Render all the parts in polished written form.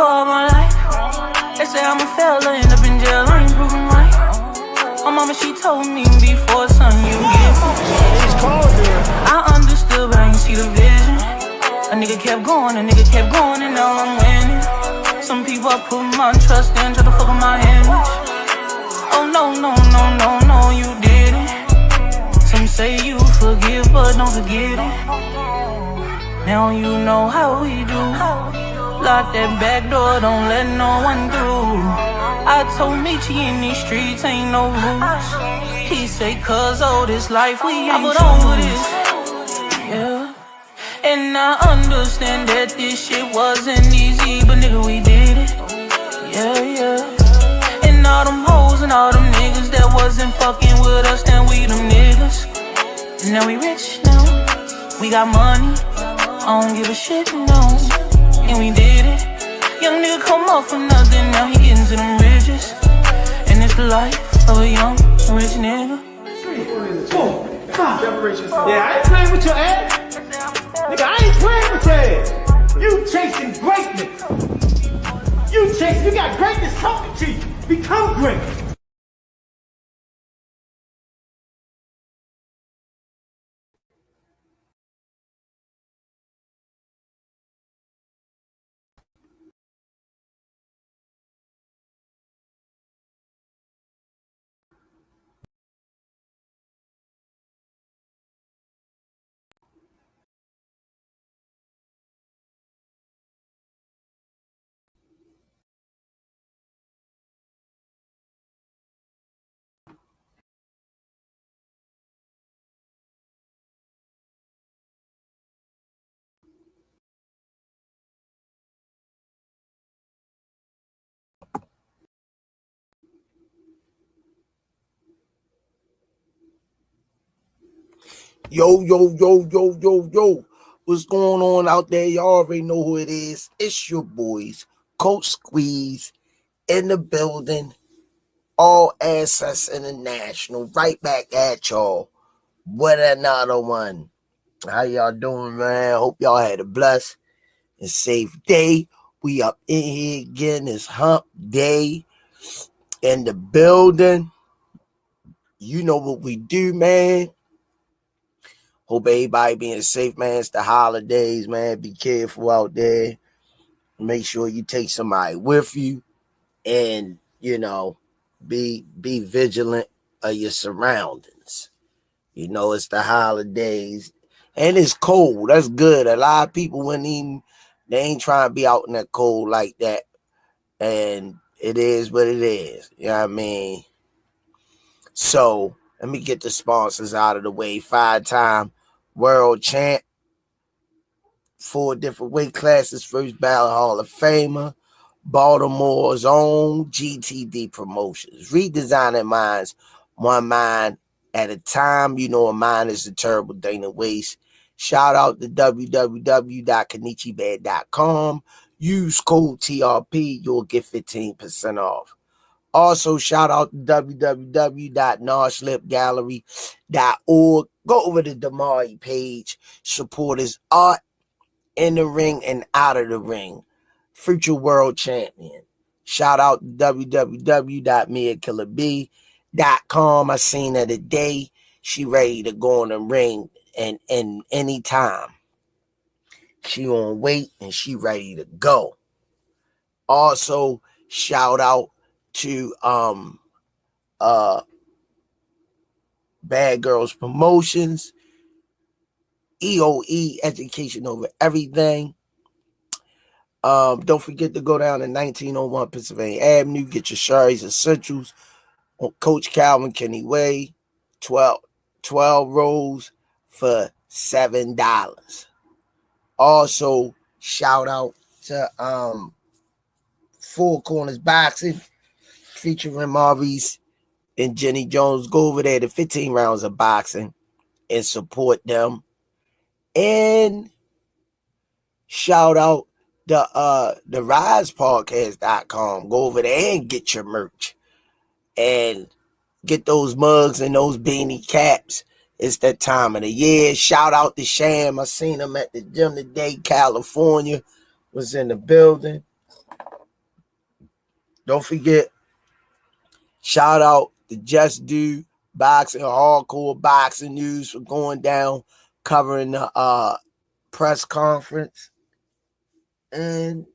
all my life. They say I'm a fella, end up in jail, I ain't proving right. My mama, she told me before, son, you get I understood, but I ain't see the vision. A nigga kept going, and now I'm winning. Some people I put my trust in, try to fuck with my image. Oh no, you didn't. Some say you forgive, but don't forget it. Now you know how we do. Lock that back door, don't let no one through. I told Michi in these streets ain't no rules. He say cause all this life we ain't over this. Yeah. And I understand that this shit wasn't easy, but nigga we did it. Yeah. And all them hoes and all them niggas that wasn't fucking with us, then we them niggas. And now we rich now, we got money, I don't give a shit, no. And we did it. Young nigga come up for nothing, now he getting to them riches. And it's the life of a young rich nigga. Boom, come on. Yeah, I ain't playing with your ass. Nigga, I ain't playing with your ass. You chasing greatness. You got greatness talking to you. Become great. Yo. What's going on out there? Y'all already know who it is. It's your boys, Coach Squeeze, in the building. All Access International. Right back at y'all with another one. How y'all doing, man? Hope y'all had a blessed and safe day. We up in here again. It's hump day in the building. You know what we do, man. Hope everybody being safe, man. It's the holidays, man. Be careful out there. Make sure you take somebody with you. And, you know, be vigilant of your surroundings. You know, it's the holidays. And it's cold. That's good. A lot of people they ain't trying to be out in that cold like that. And it is what it is. You know what I mean? So, let me get the sponsors out of the way. 5-time world champ, 4 different weight classes, first ballot Hall of Famer, Baltimore's own GTD Promotions, redesigning minds, one mind at a time. You know, a mind is a terrible thing to waste. Shout out to www.kenichibed.com. Use code TRP, you'll get 15% off. Also, shout out to www.narslipgallery.org. Go over to the Damari page. Support his art in the ring and out of the ring. Future world champion. Shout out to www.miakillerb.com. I seen her today. She ready to go in the ring and anytime. She on weight and she ready to go. Also, shout out to Bad Girls Promotions, EOE, education over everything. Don't forget to go down to 1901 Pennsylvania Avenue, get your Sherry's Essentials on Coach Calvin Kenny Way, 12 rolls for $7. Also, shout out to Four Corners Boxing, featuring Maurice and Jenny Jones. Go over there to 15 rounds of boxing and support them. And shout out the RizePodcast.com. Go over there and get your merch and get those mugs and those beanie caps. It's that time of the year. Shout out to Sham. I seen him at the gym today. California was in the building. Don't forget, shout out to Just Do Boxing, Hardcore Boxing News for going down, covering the press conference. And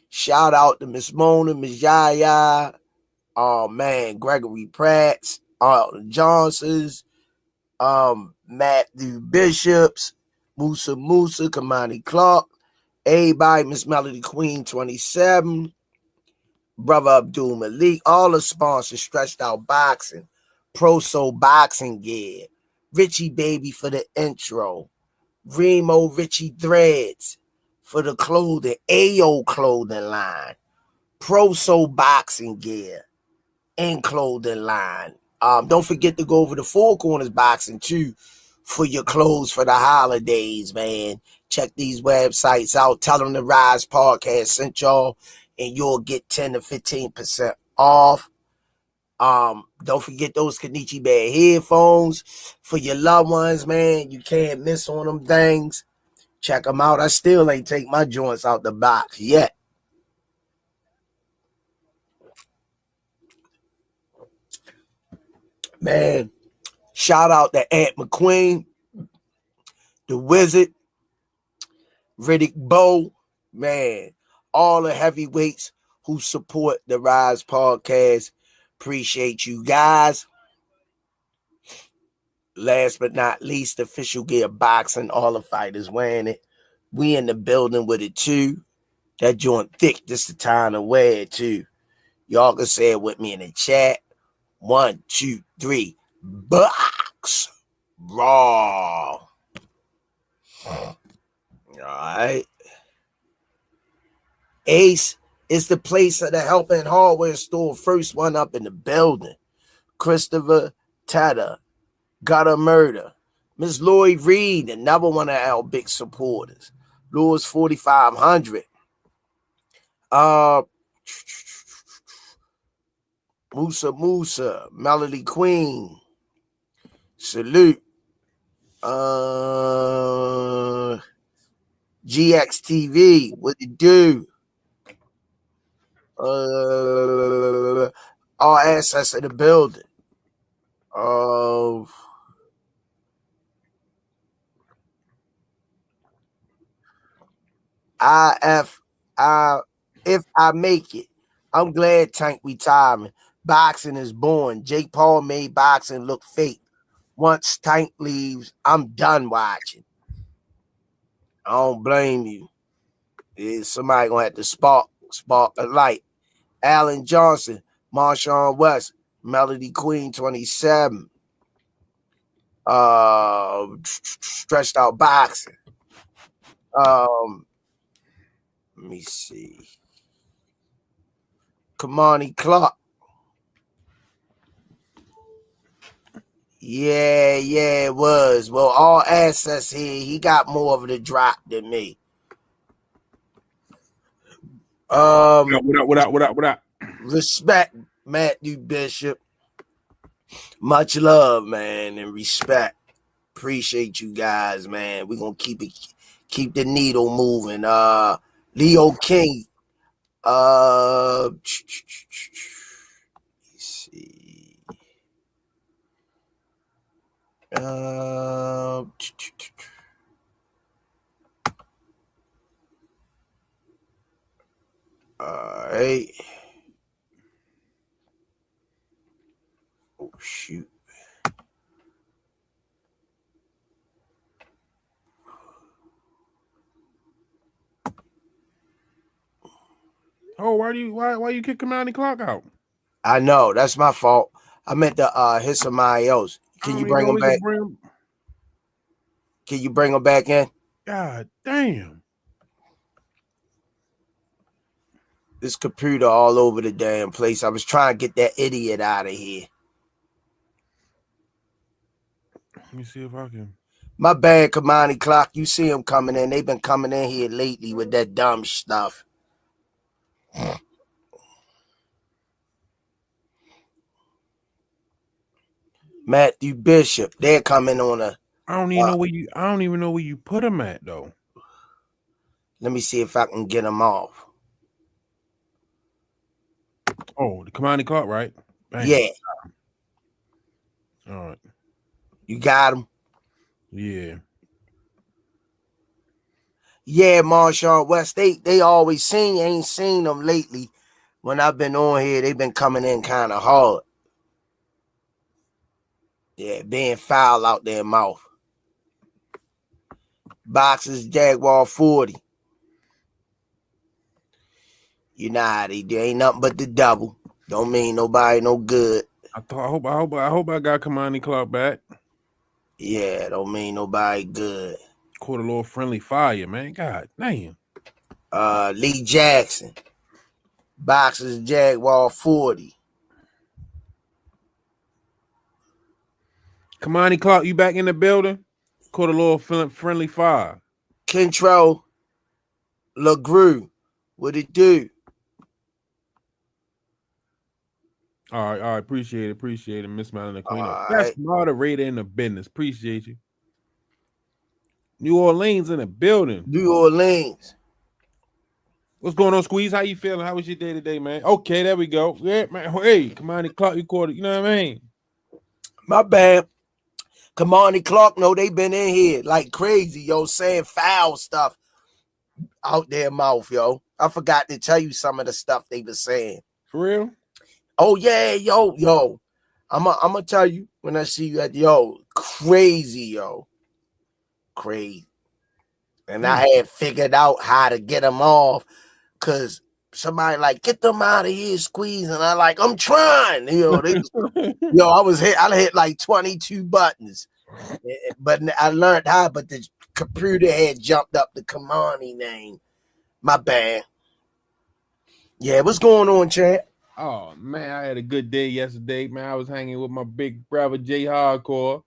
shout out to Miss Mona, Miss Yaya, Gregory Pratt's, Johnson's, Matthew Bishops, Musa, Kamani Clark, everybody, Miss Melody Queen 27, Brother Abdul Malik, all the sponsors, Stretched Out Boxing, Pro Soul Boxing Gear, Richie Baby for the intro, Remo Richie Threads for the clothing, AO clothing line, Pro Soul Boxing Gear and clothing line. Don't forget to go over to Four Corners Boxing too for your clothes for the holidays, man. Check these websites out. Tell them the Rize Podcast sent y'all, and you'll get 10 to 15% off. Don't forget those Kenichi Bad headphones for your loved ones, man. You can't miss on them things. Check them out. I still ain't take my joints out the box yet. Man, shout out to Ant McQueen, the Wizard, Riddick Bowe, man, all the heavyweights who support the Rize Podcast. Appreciate you guys. Last but not least, Official Gear Boxing, all the fighters wearing it. We in the building with it too. That joint thick, just the time to wear it too. Y'all can say it with me in the chat. 1, 2, 3, box raw. All right. Ace is the place of the helping hardware store. First one up in the building. Christopher Tata, Gotta Murder. Miss Lloyd Reed, another one of our big supporters. Lewis 4500. Musa, Melody Queen. Salute. GXTV, what it do? All assets in the building. If I make it, I'm glad Tank retiring. Boxing is born. Jake Paul made boxing look fake. Once Tank leaves, I'm done watching. I don't blame you. Somebody gonna have to spark a light. Alan Johnson, Marshawn West, Melody Queen 27. Stretched Out Boxing. Let me see. Kamani Clark. Yeah, it was. Well, all assets here. He got more of the drop than me. What up? Respect, Matthew Bishop. Much love, man, and respect. Appreciate you guys, man. We're gonna keep the needle moving. Leo King. Let's see. All right. Oh shoot. Oh, why you kick Kamani Clark out? I know, that's my fault. I meant to hit somebody else. Can you bring him back? Can you bring him back in? God damn. This computer all over the damn place. I was trying to get that idiot out of here. Let me see if I can. My bad, Kamani Clark. You see him coming in. They've been coming in here lately with that dumb stuff. Matthew Bishop, they're coming on a. I don't even know where you put him at though. Let me see if I can get him off. Oh, the Kamani Clark, right? Bang. Yeah, All right. you got him. Yeah. Yeah, Marshawn West. They always ain't seen them lately. When I've been on here, they've been coming in kind of hard. Yeah, being foul out their mouth. Boxers Jaguar 40. You know how they do. Ain't nothing but the double. Don't mean nobody no good. I hope I got Kamani Clark back. Yeah, don't mean nobody good. Caught a little friendly fire, man. God damn. Lee Jackson. Boxers Jaguar 40. Kamani Clark, you back in the building? Caught a little friendly fire. Control. LaGrew. What it do? All right. Appreciate it. Miss Melanie Queen. All That's right. moderator in the business. Appreciate you. New Orleans in the building. New Orleans. What's going on, Squeeze? How you feeling? How was your day today, man? Okay, there we go. Yeah, man. Hey, Kamani Clark, you caught it. You know what I mean? My bad. Kamani Clark, no, they been in here like crazy, yo, saying foul stuff out their mouth, yo. I forgot to tell you some of the stuff they were saying. For real? Oh, yeah, yo. I'm going to tell you when I see you at, crazy, yo. Crazy. And I had figured out how to get them off because somebody like, get them out of here, Squeeze. And I like, I'm trying. I hit like 22 buttons. But I learned how, but the computer had jumped up the Kamani name. My bad. Yeah, what's going on, champ? Oh, man, I had a good day yesterday, man. I was hanging with my big brother, Jay Hardcore.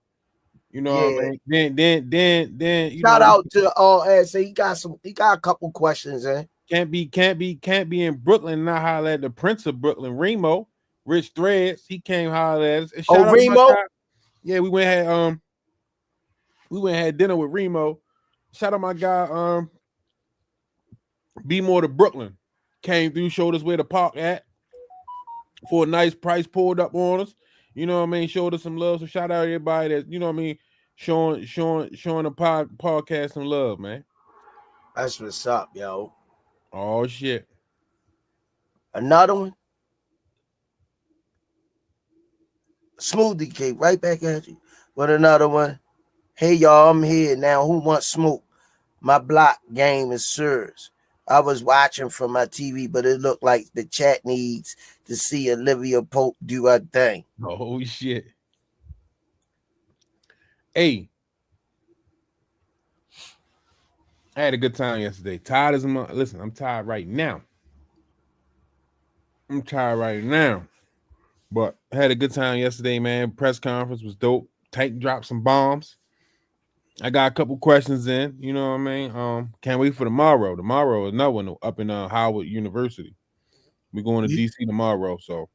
You know what I mean? Then shout out to say he got a couple questions, Can't be in Brooklyn and not holler at the Prince of Brooklyn, Remo, Rich Threads. He came holler at us. And shout out Remo? my guy. Yeah, we went and had dinner with Remo. Shout out my guy, Be More to Brooklyn. Came through, showed us where to park at for a nice price, pulled up on us. You know what I mean? Showed us some love. So shout out everybody that, you know what I mean, showing the podcast some love, man. That's what's up, yo. Oh shit. Another one. Smoothie Cake, right back at you. With another one. Hey y'all, I'm here now. Who wants smoke? My block game is serious. I was watching from my TV, but it looked like the chat needs to see Olivia Pope do her thing. Oh shit. Hey, I had a good time yesterday. Tired as a month. Listen, I'm tired right now. But I had a good time yesterday, man. Press conference was dope. Tank dropped some bombs. I got a couple questions in. You know what I mean? Can't wait for tomorrow. Tomorrow is another one up in Howard University. We're going to DC tomorrow. So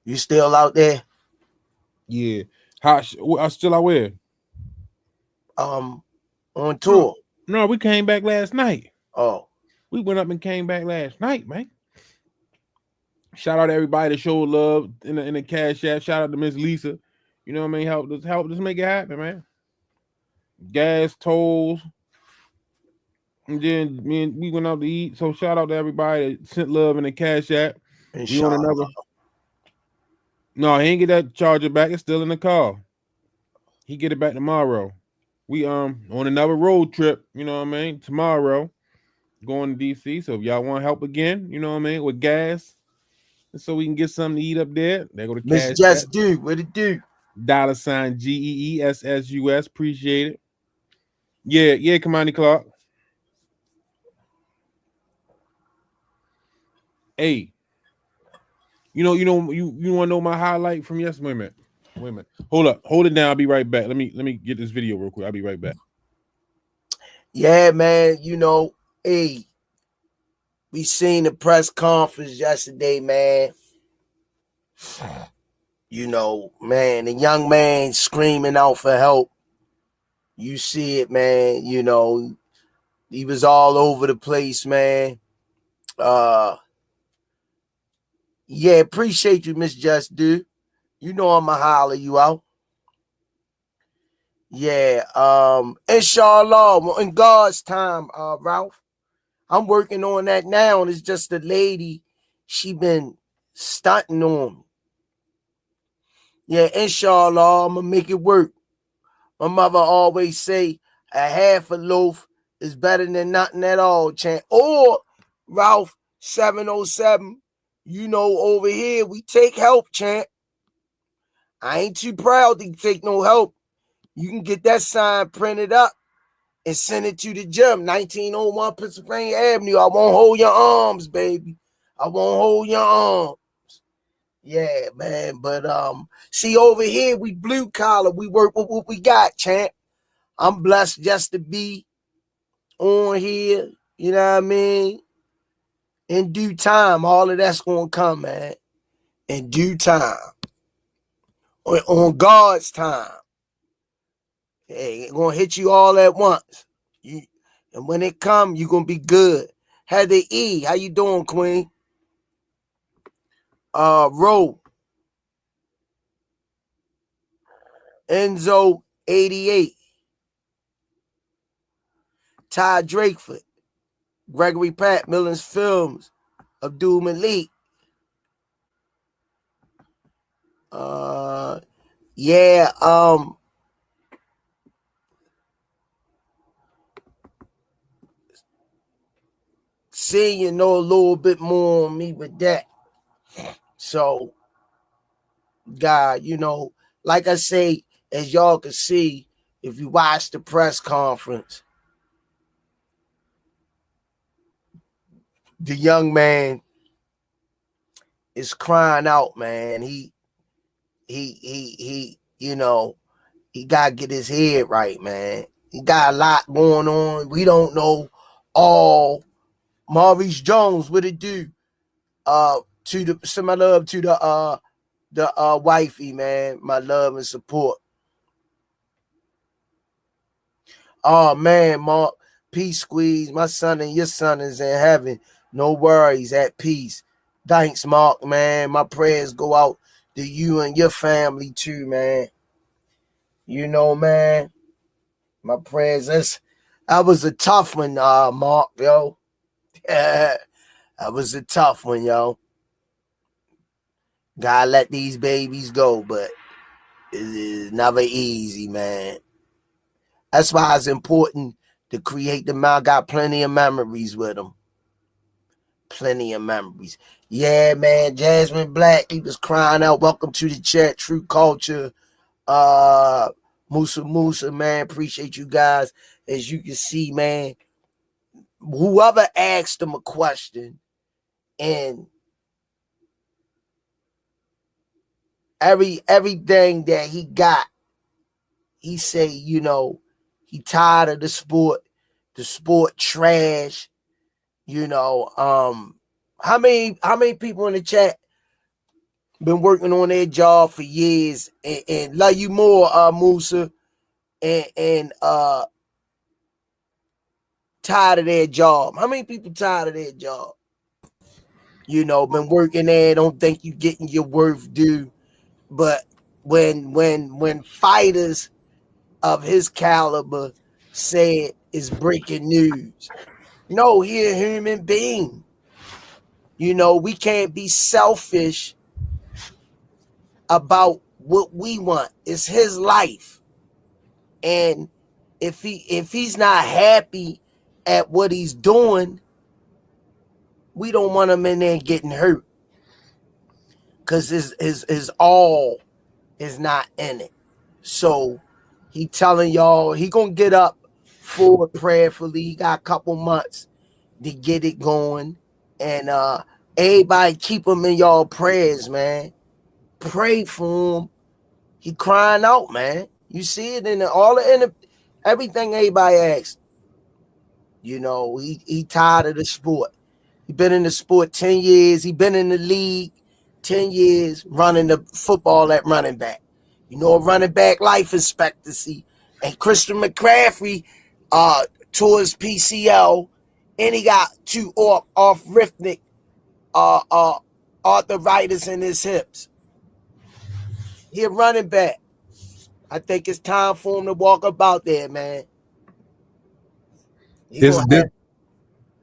you still out there? Yeah. I still out where? On tour. No, we came back last night. Oh. We went up and came back last night, man. Shout out to everybody that showed love in the Cash App. Shout out to Miss Lisa. You know what I mean? Help us make it happen, man. Gas, tolls. And then we went out to eat. So shout out to everybody that sent love in the Cash App. We on another. No, he ain't get that charger back. It's still in the car. He get it back tomorrow. We on another road trip, you know what I mean? Tomorrow, going to DC. So if y'all want help again, you know what I mean, with gas, so we can get something to eat up there. They go to Cash App. Just do what it do. $ GEESSUS. Appreciate it. Yeah, Kamani Clark. Hey, you want to know my highlight from yesterday? Wait a minute. Hold it down. I'll be right back. Let me get this video real quick. I'll be right back. Yeah, man. We seen the press conference yesterday, man. Man, the young man screaming out for help. You see it, man. He was all over the place, man. Yeah, appreciate you, Miss Just Do. You know I'ma holler you out. Yeah, inshallah, in God's time, Ralph. I'm working on that now, and it's just a lady, she been stunting on me. Yeah, inshallah, I'm gonna make it work. My mother always say a half a loaf is better than nothing at all, champ. Or Ralph 707, you know, over here we take help, champ. I ain't too proud to take no help. You can get that sign printed up and send it to the gym, 1901 Pennsylvania Avenue. I won't hold your arms, baby. I won't hold your arms. Yeah, man. But see, over here we blue collar. We work with what we got, champ. I'm blessed just to be on here. You know what I mean? In due time, all of that's gonna come, man. In due time. On God's time. Hey, it's gonna hit you all at once. And when it come, you're gonna be good. Heather E, how you doing, Queen? Roach, Enzo 88, Ty Drakeford, Gregory Pat, Millen's Films, Abdul Malik. Yeah, seeing you know a little bit more on me with that. So, God, you know, like I say, as y'all can see, if you watch the press conference, the young man is crying out, man. He, you know, he got to get his head right, man. He got a lot going on. We don't know all. Maurice Jones, what it do? Send my love to the wifey, man. My love and support. Oh man, Mark, peace squeeze. My son and your son is in heaven. No worries, at peace. Thanks, Mark, man. My prayers go out to you and your family too, man. You know, man. My prayers. That was a tough one, Mark, yo. That was a tough one, yo. Gotta let these babies go, but it's never easy, man. That's why it's important to create them. I got plenty of memories with them. Plenty of memories. Yeah, man. Jasmine Black, he was crying out. Welcome to the chat. True Culture. Musa, man. Appreciate you guys. As you can see, man, whoever asked him a question and everything that he got, he say, you know, he tired of the sport trash. You know, how many people in the chat been working on their job for years and love you more, Musa, and tired of their job? How many people tired of their job? You know, been working there, don't think you getting your worth due. But when fighters of his caliber said it's breaking news, no, he a human being. You know, we can't be selfish about what we want. It's his life. And if he's not happy at what he's doing, we don't want him in there getting hurt. Because his all is not in it. So he telling y'all he gonna get up forward prayerfully. He got a couple months to get it going. And everybody keep him in y'all prayers, man. Pray for him. He crying out, man. You see it in everything everybody asks. You know, he tired of the sport. He been in the sport 10 years. He been in the league 10 years running the football at running back. You know, running back life expectancy. And Christian McCaffrey tore his PCL, and he got two off rhythmic arthritis in his hips. He a running back. I think it's time for him to walk about there, man. This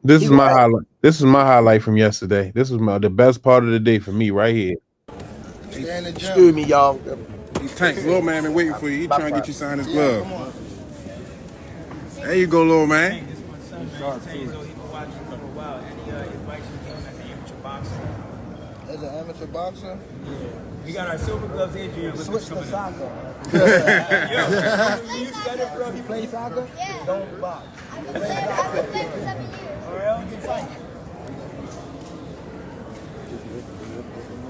is my highlight. This is my highlight from yesterday. This was the best part of the day for me right here. Excuse me, y'all. Tank, little man been waiting for you. He trying to get you signed his glove. There you go, little man. As an amateur boxer? We got our silver gloves in here. Switch to soccer. You said it, bro. He play soccer? Yeah. Don't box. I've been playing for 7 years. For real? You can fight.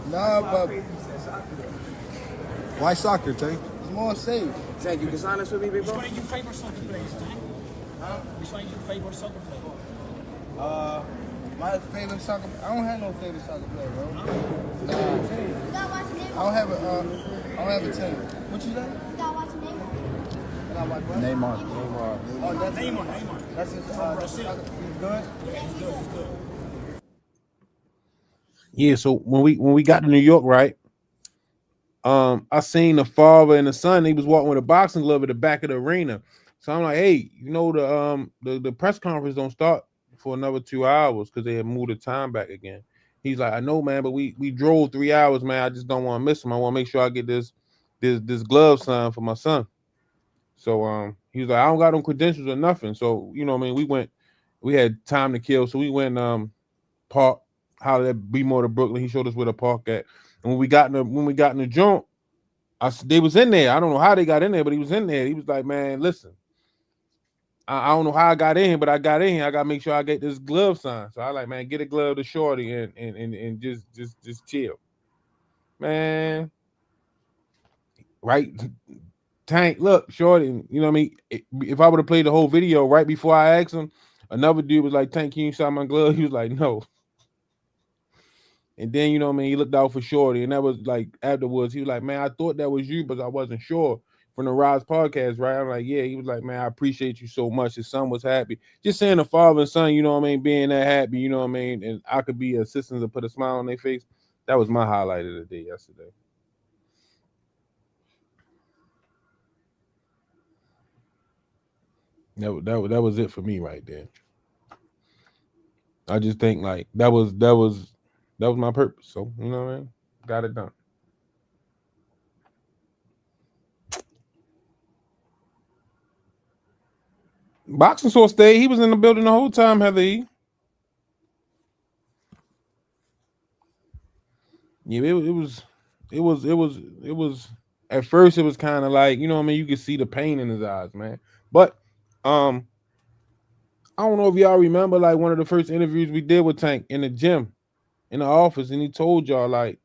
Nah, but Why soccer, Tank? it's more safe. Tank, you can sign this with me, big bro? Which one do you favor soccer players, Tank? Huh? Which one do you favor soccer players? My favorite soccer. I don't have no favorite soccer player, bro. You gotta watch Neymar. I don't have a team. What you got? You gotta watch Neymar. I got my what? Neymar. Oh, that's Neymar. That's his. He's good. Yeah, he's good. Yeah, so when we got to New York, right? I seen the father and the son. They was walking with a boxing glove at the back of the arena. So I'm like, hey, you know the press conference don't start for another 2 hours because they had moved the time back again. He's like, I know, man, but we drove 3 hours, man. I just don't want to miss him. I want to make sure I get this glove signed for my son. So he was like, I don't got no credentials or nothing. So you know what I mean, we had time to kill. So we went park, hollered at B-More to Brooklyn. He showed us where the park at. And when we got in the joint, they was in there. I don't know how they got in there, but he was in there. He was like, man, listen, I don't know how I got in here, but I got in here. I gotta make sure I get this glove signed. So I like, man, get a glove to Shorty and just chill, man. Right, Tank. Look, Shorty. You know what I mean? If I would have played the whole video right before I asked him, another dude was like, Tank, can you sign my glove? He was like, no. And then, you know what I mean, he looked out for Shorty, and that was like afterwards. He was like, man, I thought that was you, but I wasn't sure. From the Rize podcast, right? I'm like, yeah. He was like, man, I appreciate you so much. His son was happy. Just saying the father and son, you know what I mean, being that happy, you know what I mean, and I could be assistant to put a smile on their face. That was my highlight of the day yesterday. That was it for me right there. I just think like that was my purpose. So you know what I mean? Got it done. Boxing source stayed. He was in the building the whole time, Heather E. Yeah, it was at first it was kind of like, you know what I mean, you could see the pain in his eyes, man. But I don't know if y'all remember like one of the first interviews we did with Tank in the gym, in the office, and he told y'all like,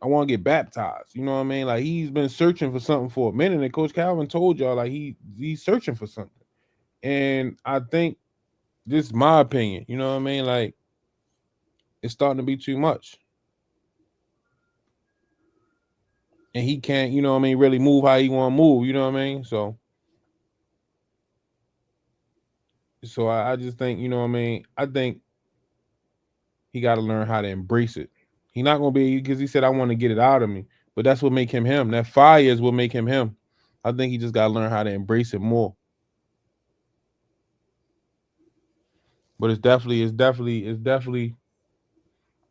I want to get baptized. You know what I mean? Like he's been searching for something for a minute, and Coach Calvin told y'all like he's searching for something. And I think this is my opinion, you know what I mean? Like it's starting to be too much. And he can't, you know what I mean, really move how he want to move, you know what I mean? So I just think, you know what I mean? I think he got to learn how to embrace it. He's not going to be, because he said, I want to get it out of me. But that's what make him him. That fire is what make him him. I think he just got to learn how to embrace it more. But it's definitely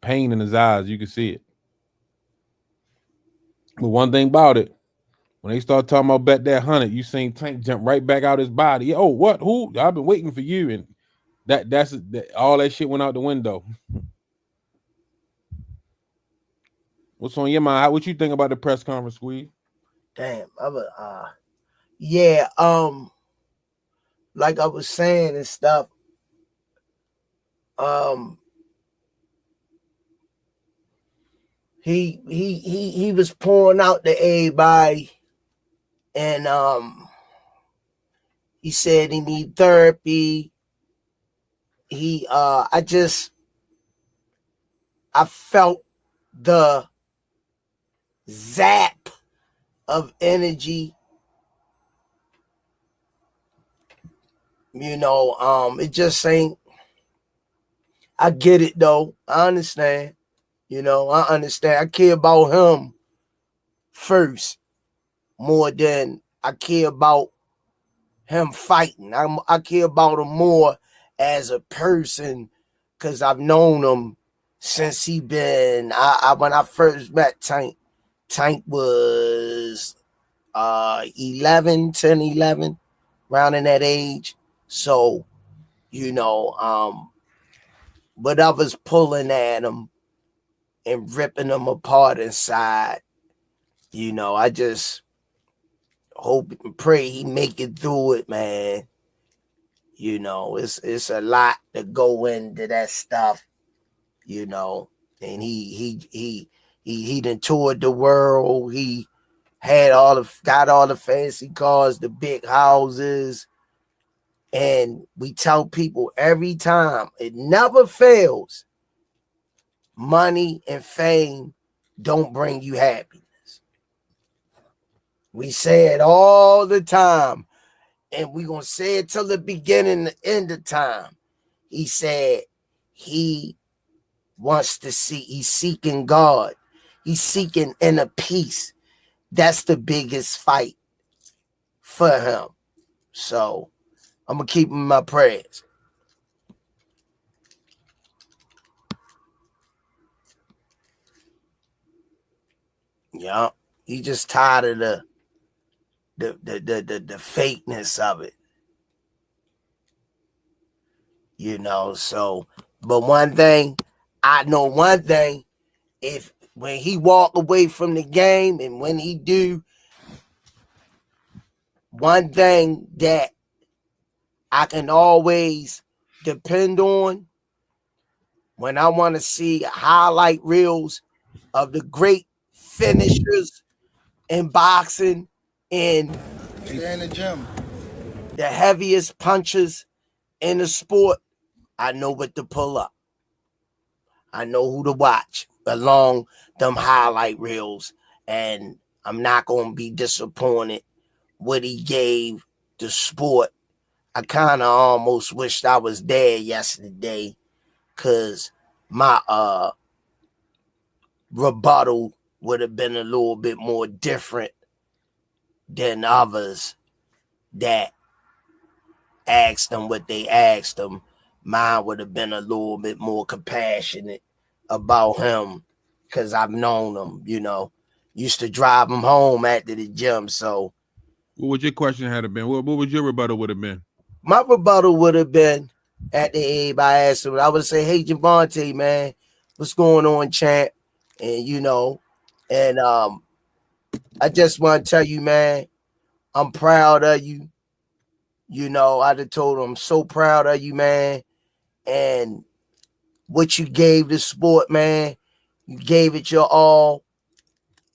pain in his eyes. You can see it. But one thing about it, when they start talking about bet that 100, you seen Tank jump right back out his body. Oh, what? Who? I've been waiting for you, and that's all that shit went out the window. What's on your mind? What you think about the press conference, Squeeze? Damn, like I was saying and stuff. He was pouring out to everybody, and he said he need therapy. I felt the zap of energy. You know, it just ain't. I get it though. I understand. You know, I understand. I care about him first more than I care about him fighting. I care about him more as a person because I've known him since he been. When I first met Tank was 11, 10, 11, around in that age. So, you know, but I was pulling at him and ripping him apart inside. You know, I just hope and pray he make it through it, man. You know, it's a lot to go into that stuff, you know. And he done toured the world. He got all the fancy cars, the big houses. And we tell people every time, it never fails. Money and fame don't bring you happiness. We say it all the time. And we're going to say it till the beginning, the end of time. He said he wants to see, he's seeking God. He's seeking inner peace. That's the biggest fight for him. So I'm going to keep him in my prayers. Yeah, he just tired of the fakeness of it. You know, so, but I know one thing, if when he walk away from the game and when he do, one thing that I can always depend on when I want to see highlight reels of the great finishers in boxing and Stay in the gym. the heaviest punches in the sport, I know what to pull up. I know who to watch along them highlight reels, and I'm not going to be disappointed what he gave the sport. I kind of almost wished I was there yesterday because my rebuttal would have been a little bit more different than others that asked them what they asked them. Mine would have been a little bit more compassionate about him because I've known him, you know. Used to drive him home after the gym. So What would your question have been? What would your rebuttal would have been? my rebuttal would have been at the end I asked him, I would say, hey, Gervonta, man, what's going on, champ? And, you know, and I just want to tell you, man, I'm proud of you. You know, I'd have told him, I'm so proud of you, man. And what you gave the sport, man, you gave it your all.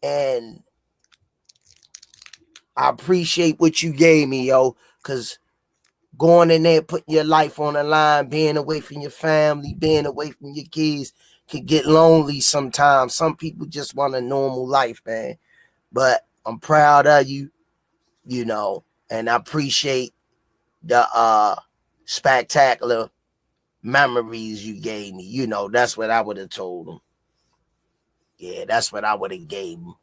And I appreciate what you gave me, yo, because going in there, putting your life on the line, being away from your family, being away from your kids can get lonely sometimes. Some people just want a normal life, man. But I'm proud of you, you know, and I appreciate the spectacular memories you gave me. You know, that's what I would have told him. Yeah, that's what I would have gave him.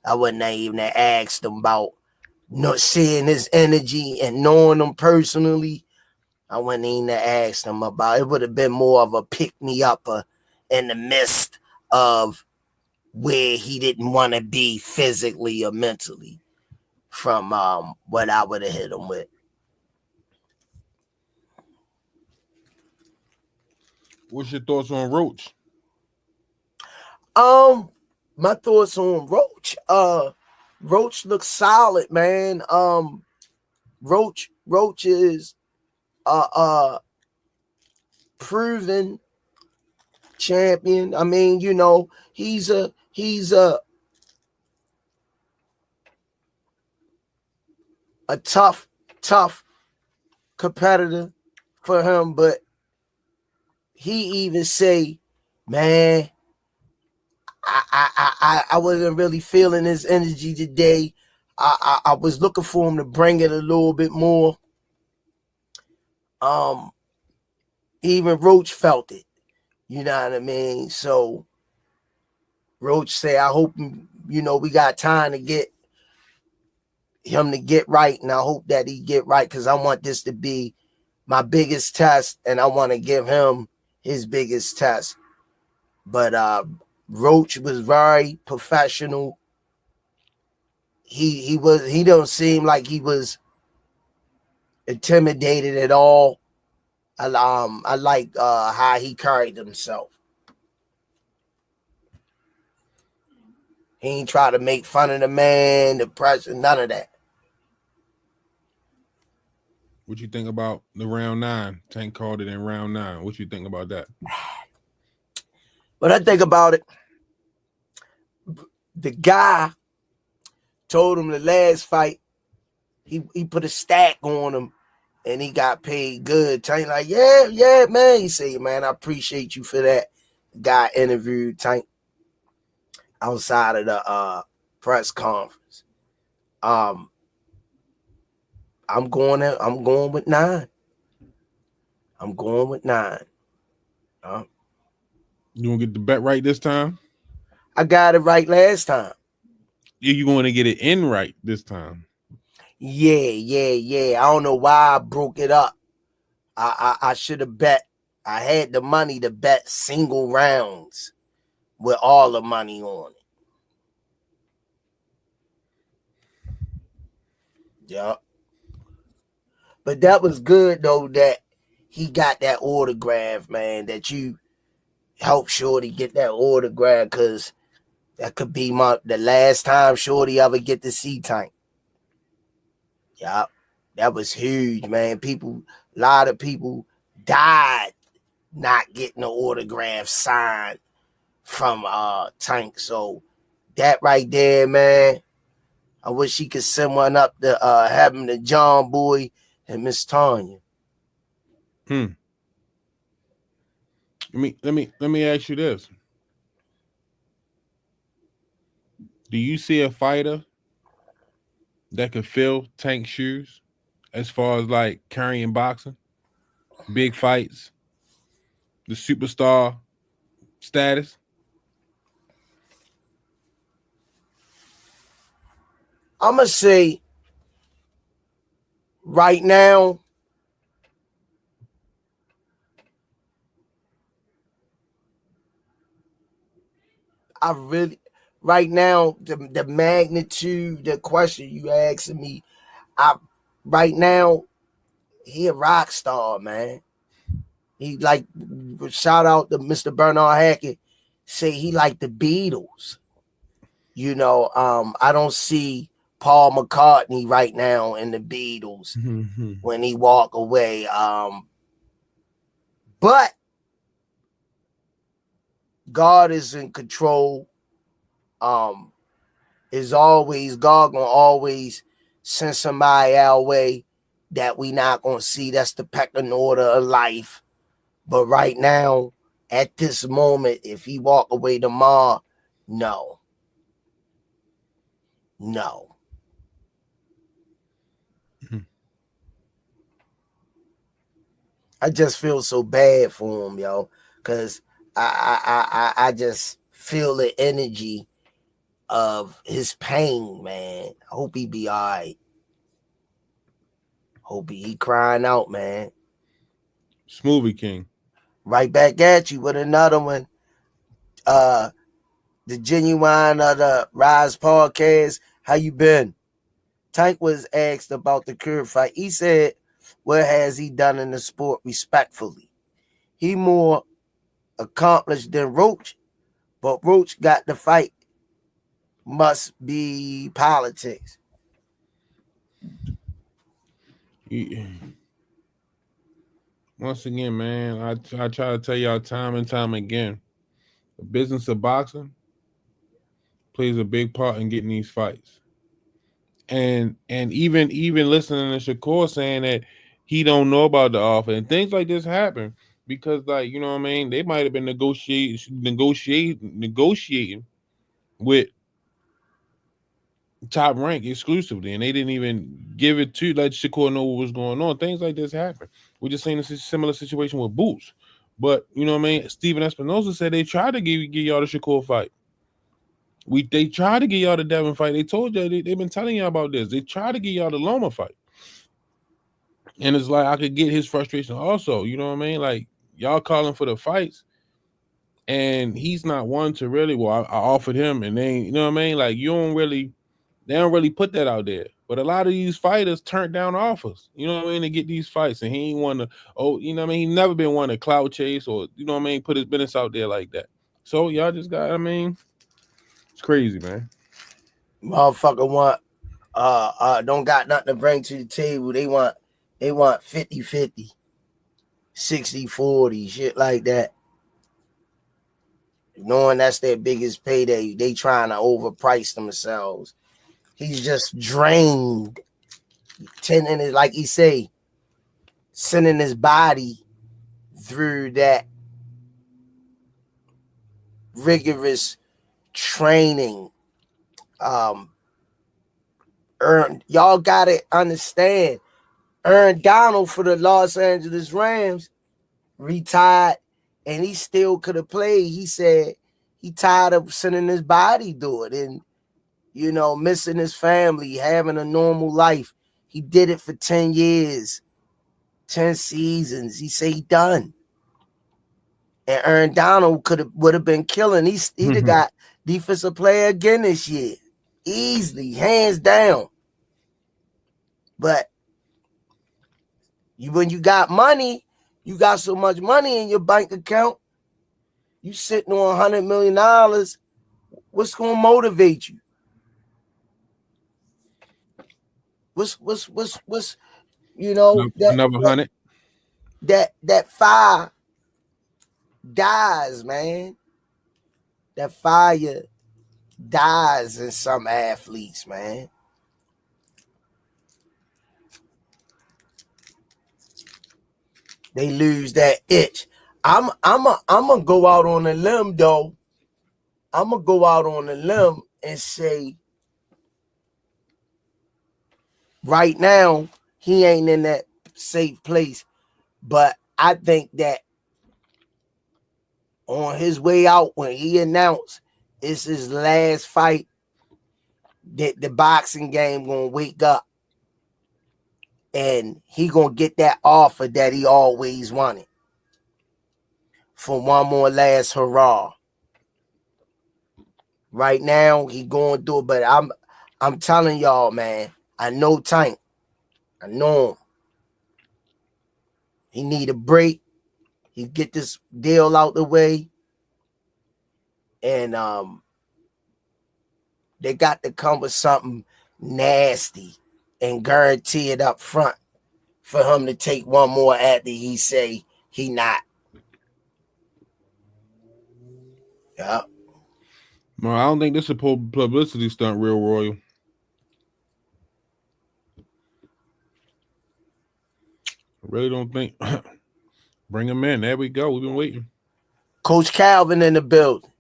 I wouldn't have even asked him about not seeing his energy and knowing him personally. I wouldn't even have asked him about it. Would have been more of a pick-me-upper in the midst of where he didn't want to be physically or mentally from what I would have hit him with. What's your thoughts on Roach? My thoughts on Roach. Roach looks solid, man. Roach is proven champion. I mean, you know, he's a tough competitor for him, but he even say, man, I wasn't really feeling his energy today. I was looking for him to bring it a little bit more. Even Roach felt it. You know what I mean? So Roach say, I hope, we got time to get him to get right, and I hope that he get right because I want this to be my biggest test, and I want to give him his biggest test. But Roach was very professional. He don't seem like he was intimidated at all. I like how he carried himself. He ain't try to make fun of the man, the pressure, none of that. What you think about the round 9? Tank called it in round 9. What you think about that? But I think about it, the guy told him the last fight, he put a stack on him and he got paid good. Tank like, yeah, man. He said, man, I appreciate you for that. The guy interviewed Tank outside of the press conference. I'm going with 9. I'm going with 9. You gonna get the bet right this time? I got it right last time. You going to get it in right this time? Yeah. I don't know why I broke it up. I should have bet. I had the money to bet single rounds with all the money on it. Yeah. But that was good, though, that he got that autograph, man, that you helped Shorty get that autograph, because that could be the last time Shorty ever get to see Tank. Yeah. That was huge, man. A lot of people died not getting the autograph signed from Tank. So that right there, man, I wish he could send one up to having the John Boy and Miss Tanya. Let me ask you this. Do you see a fighter that could fill Tank's shoes as far as like carrying boxing, big fights, the superstar status? I'm going to say right now, the magnitude, the question you asking me, right now, he a rock star, man. He like, shout out to Mr. Bernard Hackett, say he like the Beatles. I don't see Paul McCartney right now in the Beatles when he walk away. But God is in control. Is always God gonna always send somebody our way that we not gonna see. That's the pecking order of life. But right now, at this moment, if he walk away tomorrow, no. I just feel so bad for him, yo, because I just feel the energy of his pain, man. I hope he be all right. Hope he crying out, man. Smoothie King. Right back at you with another one. The Genuine of the Rize podcast. How you been? Tank was asked about the Curry fight. He said, what has he done in the sport respectfully? He more accomplished than Roach, but Roach got the fight. Must be politics. Once again, man, I try to tell y'all time and time again, the business of boxing plays a big part in getting these fights. And even listening to Shakur saying that he don't know about the offer and things like this happen because, like, you know what I mean, they might have been negotiating with Top Rank exclusively, and they didn't even give it to let Shakur know what was going on. Things like this happen. We're just saying it's a similar situation with Boots, but you know what I mean. Steven Espinosa said they tried to give y'all the Shakur fight. They tried to get y'all the Devin fight. They told you they've been telling you about this. They tried to get y'all the Loma fight. And it's like I could get his frustration also. You know what I mean? Like y'all calling for the fights, and he's not one to really. Well, I offered him, and they, you know what I mean? Like they don't really put that out there. But a lot of these fighters turned down offers. You know what I mean? To get these fights, and he ain't want to. Oh, you know what I mean? He never been one to clout chase or you know what I mean? Put his business out there like that. So y'all just got. I mean, it's crazy, man. Motherfucker want don't got nothing to bring to the table. They want 50-50, 60-40, shit like that. Knowing that's their biggest payday, they trying to overprice themselves. He's just drained, tending it like he say, sending his body through that rigorous training. Y'all gotta understand, Aaron Donald for the Los Angeles Rams retired, and he still could have played. He said he tired of sending his body through it and, you know, missing his family, having a normal life. He did it for 10 years, 10 seasons. He said he done. And Aaron Donald would have been killing. He'd have got defensive player again this year. Easily, hands down. But when you got money, you got so much money in your bank account, you sitting on $100 million, what's going to motivate you? What's you know, Another 100. That fire dies, man. That fire dies in some athletes, man. They lose that itch. I'm gonna go out on a limb though. I'm gonna go out on a limb and say right now he ain't in that safe place. But I think that on his way out, when he announced it's his last fight, that the boxing game gonna wake up and he gonna get that offer that he always wanted for one more last hurrah. Right now he going through it, but I'm telling y'all, man, I know Tank. I know him. He need a break. He get this deal out the way, and they got to come with something nasty and guarantee it up front for him to take one more after he say he not. Yeah. Well, I don't think this is a publicity stunt, Real Royal. I really don't think. Bring him in. There we go. We've been waiting. Coach Calvin in the building.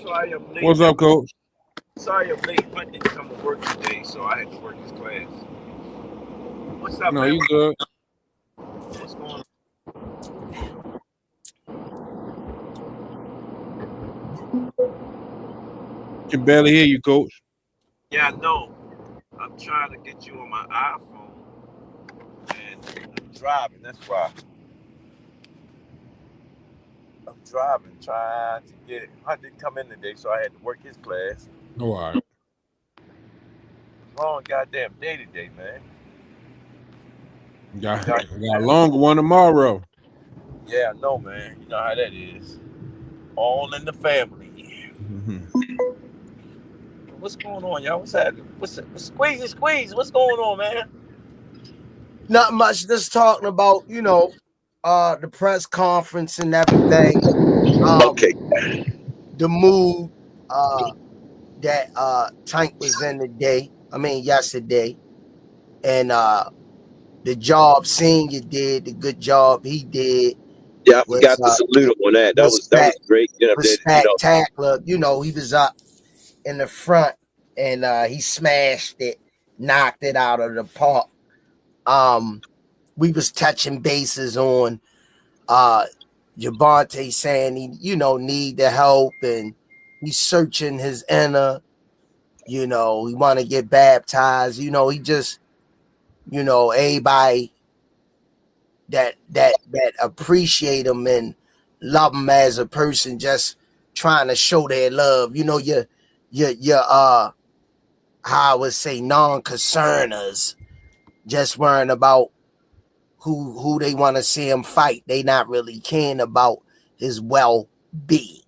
Sorry I'm late. What's up, Coach? Sorry I'm late. I didn't come to work today, so I had to work his class. What's up, No, man? you good. What's going on? Can barely hear you, Coach. Yeah, I know. I'm trying to get you on my iPhone, and I'm driving. That's why. I'm driving, trying to get it. I didn't come in today, so I had to work his class. Oh, all right. Long goddamn day today, man. Got a longer one tomorrow. Yeah, I know, man. You know how that is. All in the family. What's going on, y'all? What's happening? What's squeeze? What's going on, man? Not much. Just talking about, you know, the press conference and everything. Okay. The mood that Tank was in yesterday. And the job Senior did, the good job he did. Yeah, I forgot to salute him on that. That was great. Spectacular. You know, he was up in the front and he smashed it, knocked it out of the park. We was touching bases on Gervonta saying he, you know, need the help and He's searching his inner, you know, he want to get baptized. You know, he just, you know, everybody that appreciate him and love him as a person, just trying to show their love. You know, your how I would say non-concerners, just worrying about who they want to see him fight. They not really caring about his well-being.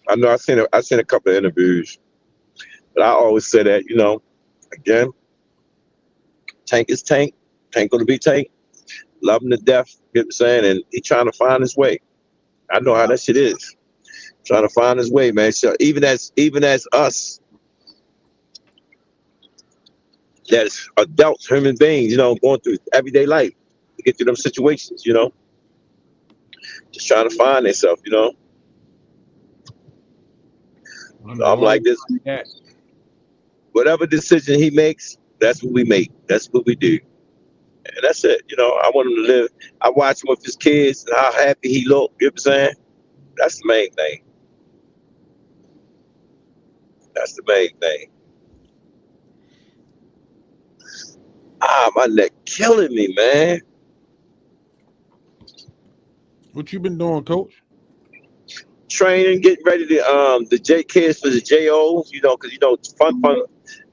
I know I seen a couple of interviews, but I always say that, you know, again, Tank is Tank. Tank gonna be Tank. Love him to death, you know what I'm saying? And he trying to find his way. I know how that shit is. Trying to find his way, man. So even as us, that's adults, human beings, you know, going through everyday life to get through them situations, you know. Just trying to find themselves, you know. So I'm like this. Whatever decision he makes, that's what we make. That's what we do. And that's it. You know, I want him to live. I watch him with his kids and how happy he look. You know what I'm saying? That's the main thing. That's the main thing. My neck killing me, man. What you been doing, Coach? Training, getting ready to the J kids for the JOs, you know, because you know fun,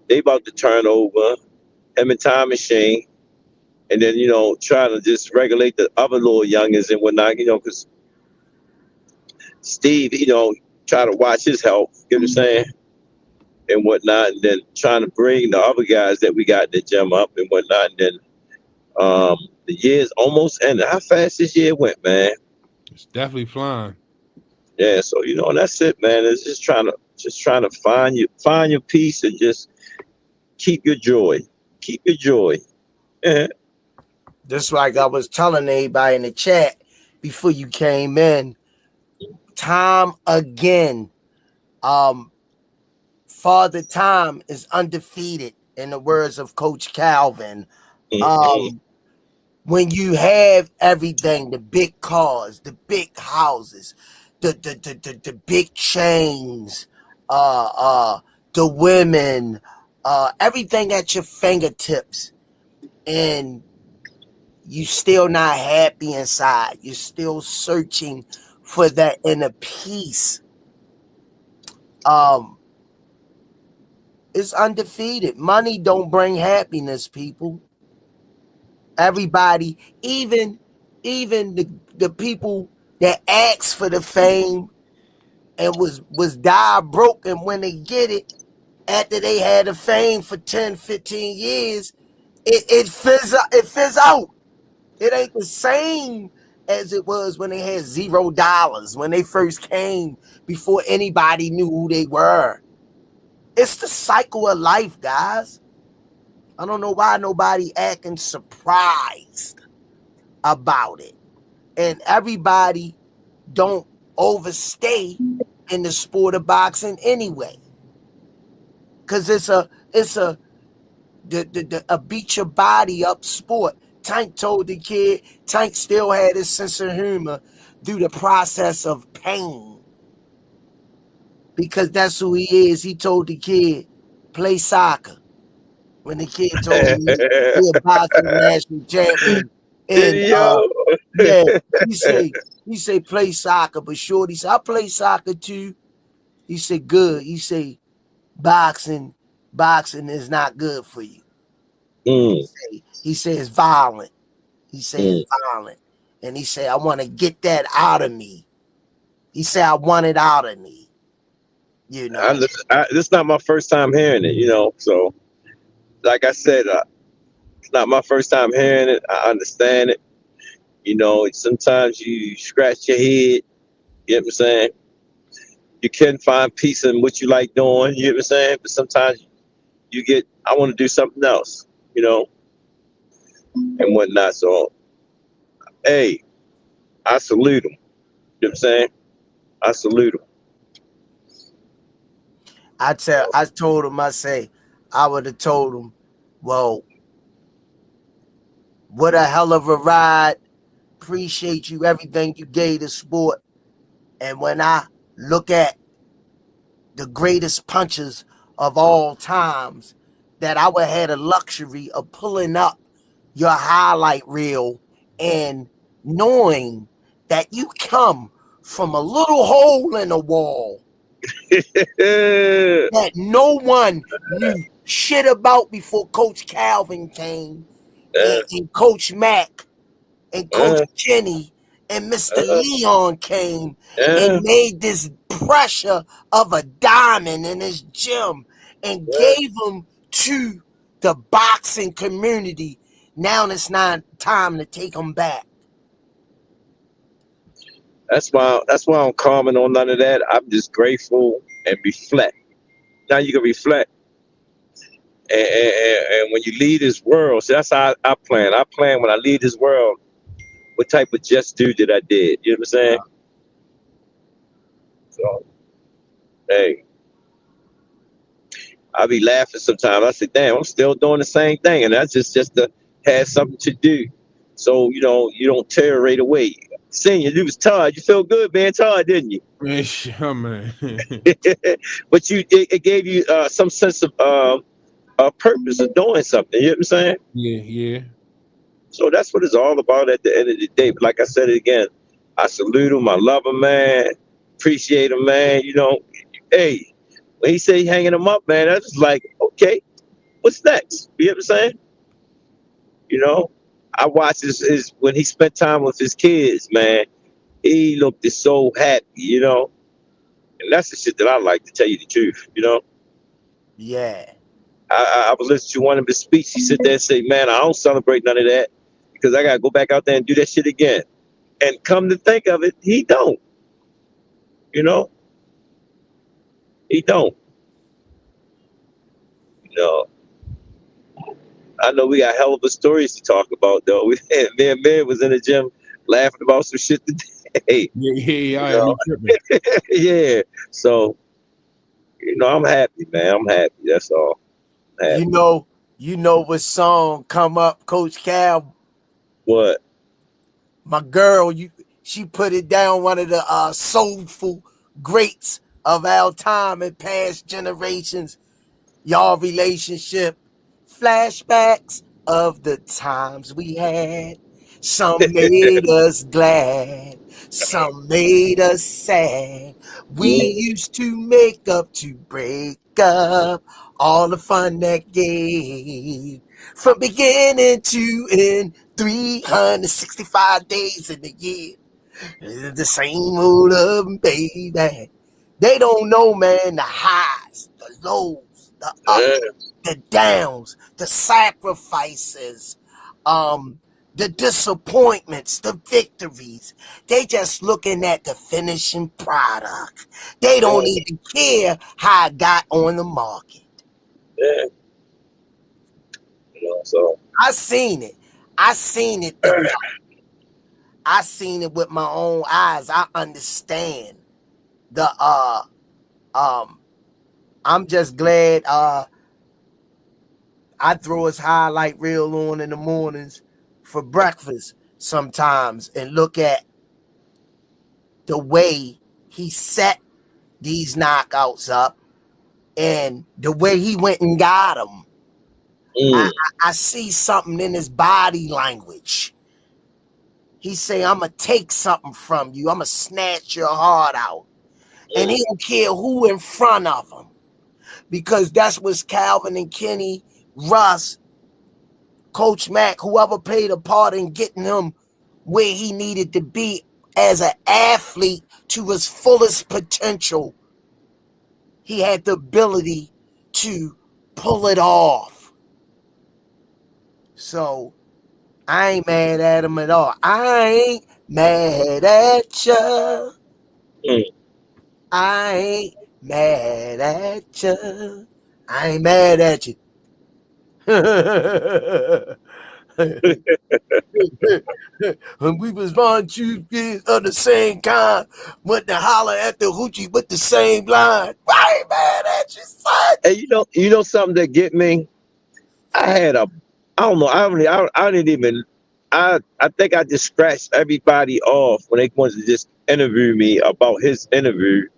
they about to turn over. Him and Time Machine. And then, you know, trying to just regulate the other little youngins and whatnot, you know, because Steve, you know, try to watch his health, you know what I'm saying, and whatnot. And then trying to bring the other guys that we got in the gym up and whatnot. And then the year's almost ended. How fast this year went, man. It's definitely flying. Yeah, so, you know, and that's it, man. It's just trying to find your peace and just keep your joy. Keep your joy. Yeah. Just like I was telling everybody in the chat before you came in, time again, Father Time is undefeated, in the words of Coach Calvin. When you have everything, the big cars, the big houses, the big chains, the women, everything at your fingertips, and you still not happy inside. You're still searching for that inner peace. It's undefeated. Money don't bring happiness, people. Everybody, even the people that ask for the fame and was die broken when they get it, after they had the fame for 10, 15 years, it fizz out. It ain't the same as it was when they had $0 when they first came, before anybody knew who they were. It's the cycle of life, guys. I don't know why nobody acting surprised about it. And everybody don't overstay in the sport of boxing anyway. Cause it's a beat your body up sport. Tank told the kid, Tank still had his sense of humor through the process of pain. Because that's who he is. He told the kid, play soccer. When the kid told him he a boxing national champion. And he say play soccer, but Shorty said, I play soccer too. He said, good. He say, boxing is not good for you. He said it's violent. He said it's violent. And he said, I want to get that out of me. He said, I want it out of me. You know. This is not my first time hearing it, you know. So, like I said, it's not my first time hearing it. I understand it. You know, sometimes you scratch your head. You know what I'm saying? You can find peace in what you like doing. You know what I'm saying? But sometimes you get, I want to do something else, you know, and whatnot. So, hey, I salute him. You know what I'm saying? I salute him. I told him, I would have told him, well, what a hell of a ride. Appreciate you, everything you gave the sport. And when I look at the greatest punchers of all times, that I would have the luxury of pulling up your highlight reel and knowing that you come from a little hole in the wall that no one knew shit about before Coach Calvin came, and Coach Mack and Coach Kenny and Mr. Leon came and made this pressure of a diamond in his gym and gave him to the boxing community. Now it's not time to take them back. That's why I don't comment on none of that. I'm just grateful and reflect. Now you can reflect. And when you leave this world, so that's how I plan. I plan when I leave this world, what type of gesture that I did. You know what I'm saying? So, hey, I be laughing sometimes. I say, damn, I'm still doing the same thing. And that's just to have something to do. So, you don't tear right away. Senior, you was tired. You felt good being tired, didn't you? Yeah, man. But it gave you some sense of purpose of doing something. You know what I'm saying? Yeah. So that's what it's all about at the end of the day. But like I said it again, I salute him. I love him, man. Appreciate him, man. Hey, when he said he hanging him up, man, that's just like, okay, what's next? You know what I'm saying? I watched his when he spent time with his kids, man. He looked so happy, and that's the shit that I like, to tell you the truth, Yeah. I was listening to one of his speeches. He sit there and say, man, I don't celebrate none of that because I got to go back out there and do that shit again. And come to think of it, he don't. He don't. I know we got hell of a stories to talk about, though. Me and Man was in the gym laughing about some shit today. Yeah. Yeah. So, I'm happy, man. I'm happy. That's all. You know what song come up, Coach Cal? What? My girl, she put it down, one of the soulful greats of our time and past generations. Y'all relationship flashbacks of the times we had. Some made us glad, some made us sad. We used to make up to break up, all the fun that gave. From beginning to end, 365 days in the year. The same old baby. They don't know, man, the highs, the lows, the ups, the downs, the sacrifices, the disappointments, the victories. They just looking at the finishing product. They don't even care how it got on the market. Yeah. So I seen it. I seen it develop. I seen it with my own eyes. I understand the I'm just glad I throw his highlight reel on in the mornings for breakfast sometimes and look at the way he set these knockouts up and the way he went and got them. I see something in his body language. He say, I'm going to take something from you. I'm going to snatch your heart out. And he don't care who in front of him. Because that's what Calvin and Kenny, Russ, Coach Mack, whoever played a part in getting him where he needed to be as an athlete to his fullest potential. He had the ability to pull it off. So I ain't mad at him at all. I ain't mad at you. I ain't mad at you. I ain't mad at you. When we was born two kids of the same kind, went to holler at the hoochie with the same line. I ain't mad at you, son. Hey, you know something that get me? I don't know. I didn't even. I think I just scratched everybody off when they wanted to just interview me about his interview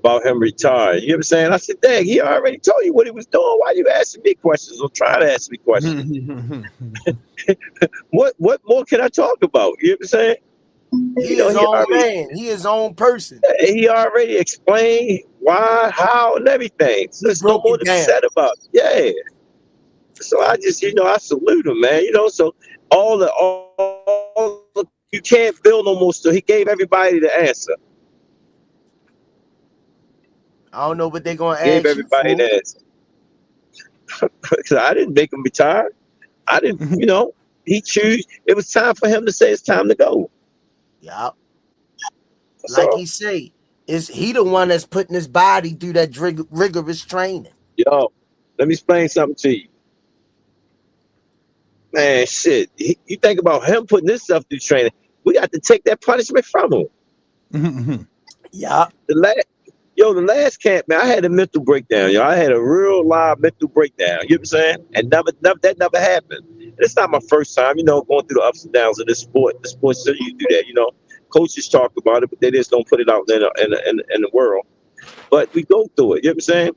about him retiring. You know what I'm saying? I said, dang, he already told you what he was doing. Why you asking me questions or trying to ask me questions? What more can I talk about? You know what I'm saying? He You know, his own man. He his own person. he already explained why, how, and everything. So He there's no broke more it to be down. said about it. Yeah. So I just, I salute him, man. So all the you can't build no more. So he gave everybody the answer. I don't know what they're gonna Gave ask you everybody for. the answer. Because I didn't make him retire. I didn't, he choose. It was time for him to say it's time to go. Yeah. Like So, he say, is he the one that's putting his body through that rigorous training? let me explain something to you. Man, shit. You think about him putting this stuff through training. We got to take that punishment from him. Yeah. The last camp, man, I had a mental breakdown. I had a real live mental breakdown. You know what I'm saying? And that never happened. And it's not my first time, going through the ups and downs of this sport. The sport still you do that. Coaches talk about it, but they just don't put it out in the world. But we go through it. You know what I'm saying?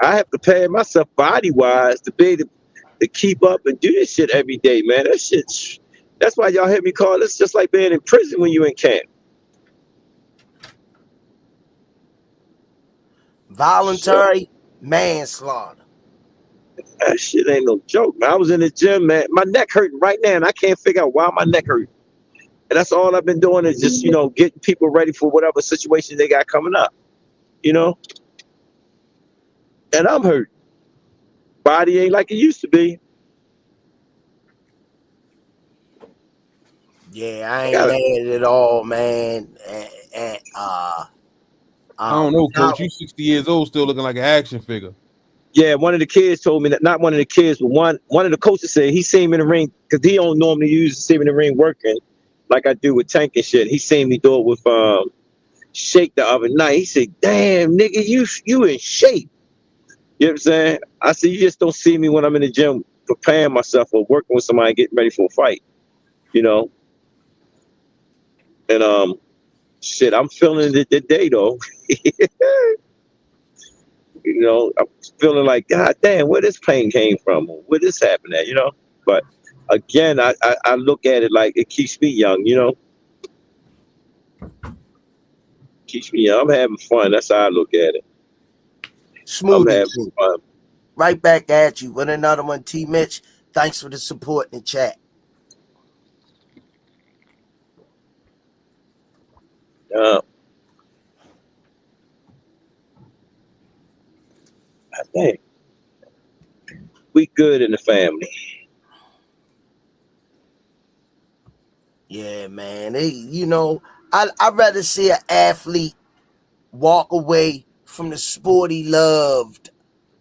I have prepared myself body wise to be able to keep up and do this shit every day, man. That's why y'all hear me call this just like being in prison when you in camp. Voluntary manslaughter. That shit ain't no joke, man. I was in the gym, man. My neck hurting right now, and I can't figure out why my neck hurting. And that's all I've been doing is just, getting people ready for whatever situation they got coming up, And I'm hurt. Body ain't like it used to be. Yeah, I ain't mad at all, man. I don't know, Coach. You 60 years old, still looking like an action figure. Yeah, one of the kids told me that, not one of the kids, but one of the coaches said he seen me in the ring because he don't normally see me in the ring working like I do with Tank and shit. He seen me do it with Shake the other night. He said, "Damn, nigga, you in shape." You know what I'm saying? I said, "You just don't see me when I'm in the gym preparing myself or working with somebody getting ready for a fight." And shit, I'm feeling it today though. I'm feeling like, God damn, where this pain came from, or where this happened at, But again, I look at it like it keeps me young, Keeps me young. I'm having fun. That's how I look at it. I'm Smooth. having fun. Right back at you with another one, T. Mitch. Thanks for the support in the chat. I think we good in the family. Yeah, man. I'd rather see an athlete walk away from the sport he loved.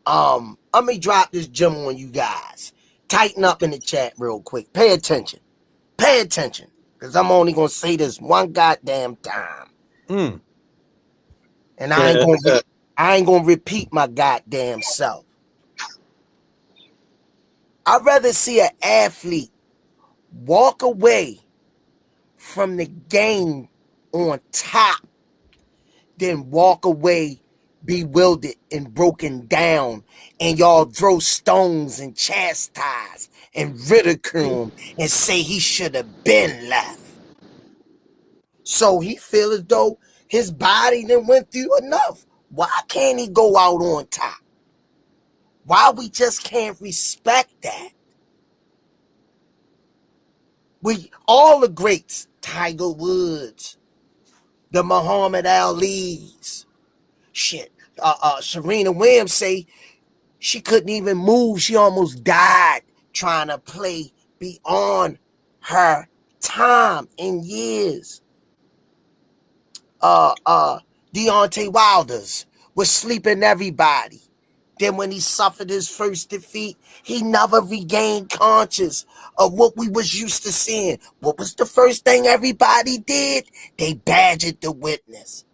Let me drop this gem on you guys. Tighten up in the chat real quick. Pay attention. Pay attention. Because I'm only going to say this one goddamn time. And I ain't gonna repeat my goddamn self. I'd rather see an athlete walk away from the game on top than walk away bewildered and broken down, and y'all throw stones and chastise and ridicule him and say he should have been left. So he feel as though his body done went through enough. Why can't he go out on top? Why we just can't respect that? We all the greats, Tiger Woods, the Muhammad Ali's, shit. Serena Williams say she couldn't even move. She almost died trying to play beyond her time in years. Deontay Wilder's was sleeping everybody. Then when he suffered his first defeat, he never regained conscious of what we was used to seeing. What was the first thing everybody did? They badgered the witness.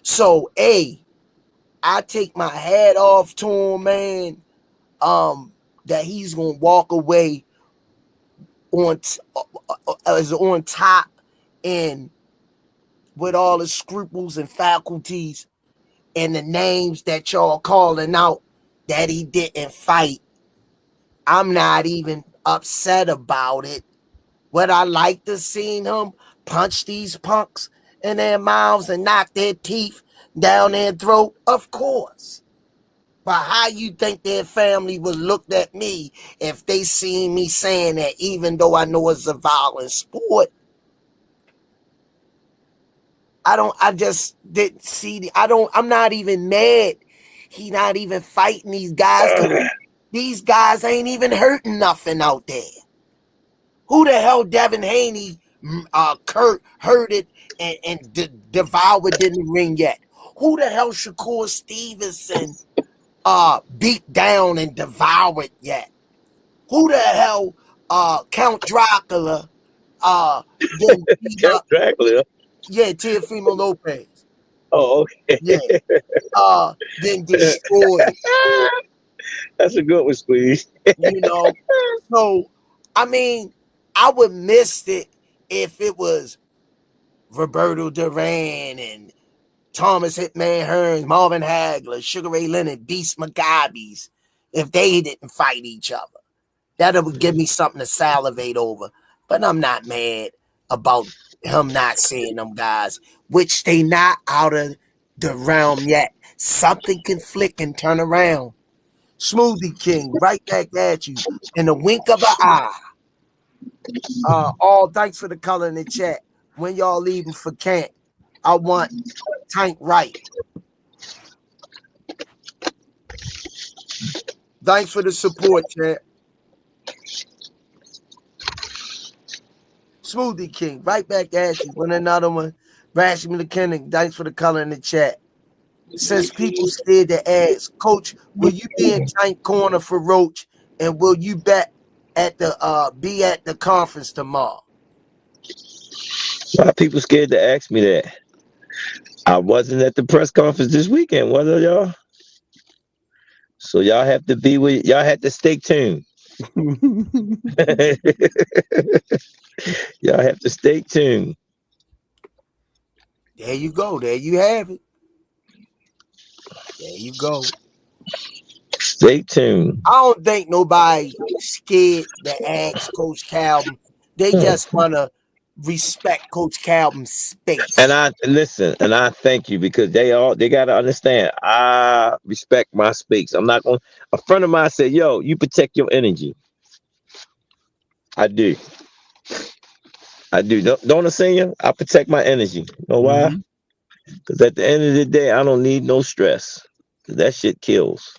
So, I take my hat off to him, man. That he's gonna walk away on top and with all the scruples and faculties and the names that y'all calling out that he didn't fight. I'm not even upset about it. Would I like to see him punch these punks in their mouths and knock their teeth down their throat? Of course. But how you think their family would look at me if they seen me saying that, even though I know it's a violent sport? I just didn't see I'm not even mad. He not even fighting these guys. These guys ain't even hurting nothing out there. Who the hell Devin Haney Kurt hurted and devoured in the ring yet? Who the hell Shakur Stevenson beat down and devoured yet? Who the hell Count Dracula then beat up? Dracula. Yeah, Teofimo Lopez. Oh, okay. Yeah. Then destroyed. That's a good one, Squeeze. You know, so I mean, I would miss it if it was Roberto Duran and Thomas Hitman Hearns, Marvin Hagler, Sugar Ray Leonard, Beast Maccabees, if they didn't fight each other. That would give me something to salivate over. But I'm not mad about him not seeing them guys, which they not out of the realm yet. Something can flick and turn around. Smoothie King, right back at you in the wink of an eye. All thanks for the color in the chat. When y'all leaving for camp, I want Tank right. Thanks for the support, chat. Smoothie King, right back at you. With another one. Rashy McKinnon, thanks for the color in the chat. Since people scared to ask, Coach, will you be in Tank corner for Roach, and will you bet at the be at the conference tomorrow? A lot of people scared to ask me that. I wasn't at the press conference this weekend, was I, y'all? So y'all have to be with y'all have to stay tuned. Y'all have to stay tuned. There you go. There you have it. There you go. Stay tuned. I don't think nobody scared to ask Coach Calvin. They just want to respect Coach Calvin's space. And I thank you, because they got to understand, I respect my space. I'm not going to. A friend of mine said, yo, you protect your energy. I do. Don't I say you? I protect my energy. You know why? Because at the end of the day, I don't need no stress. That shit kills.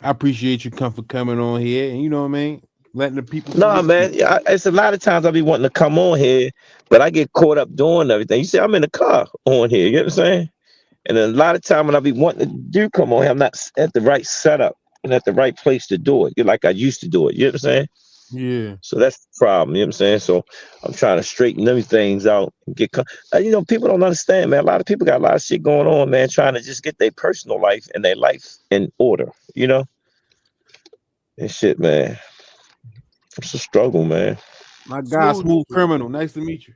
I appreciate you for coming on here, and you know what I mean, letting the people. No, man, it's a lot of times I be wanting to come on here, but I get caught up doing everything. You see, I'm in the car on here. You know what I'm saying? And a lot of time when I be wanting to come on here, I'm not at the right setup and at the right place to do it. You're like I used to do it. You know what I'm saying? Yeah. So that's the problem. You know what I'm saying? So I'm trying to straighten them things out and get. People don't understand, man. A lot of people got a lot of shit going on, man. Trying to just get their personal life and their life in order. You know? And shit, man. It's a struggle, man. My guy, Smooth Criminal. Nice to meet you.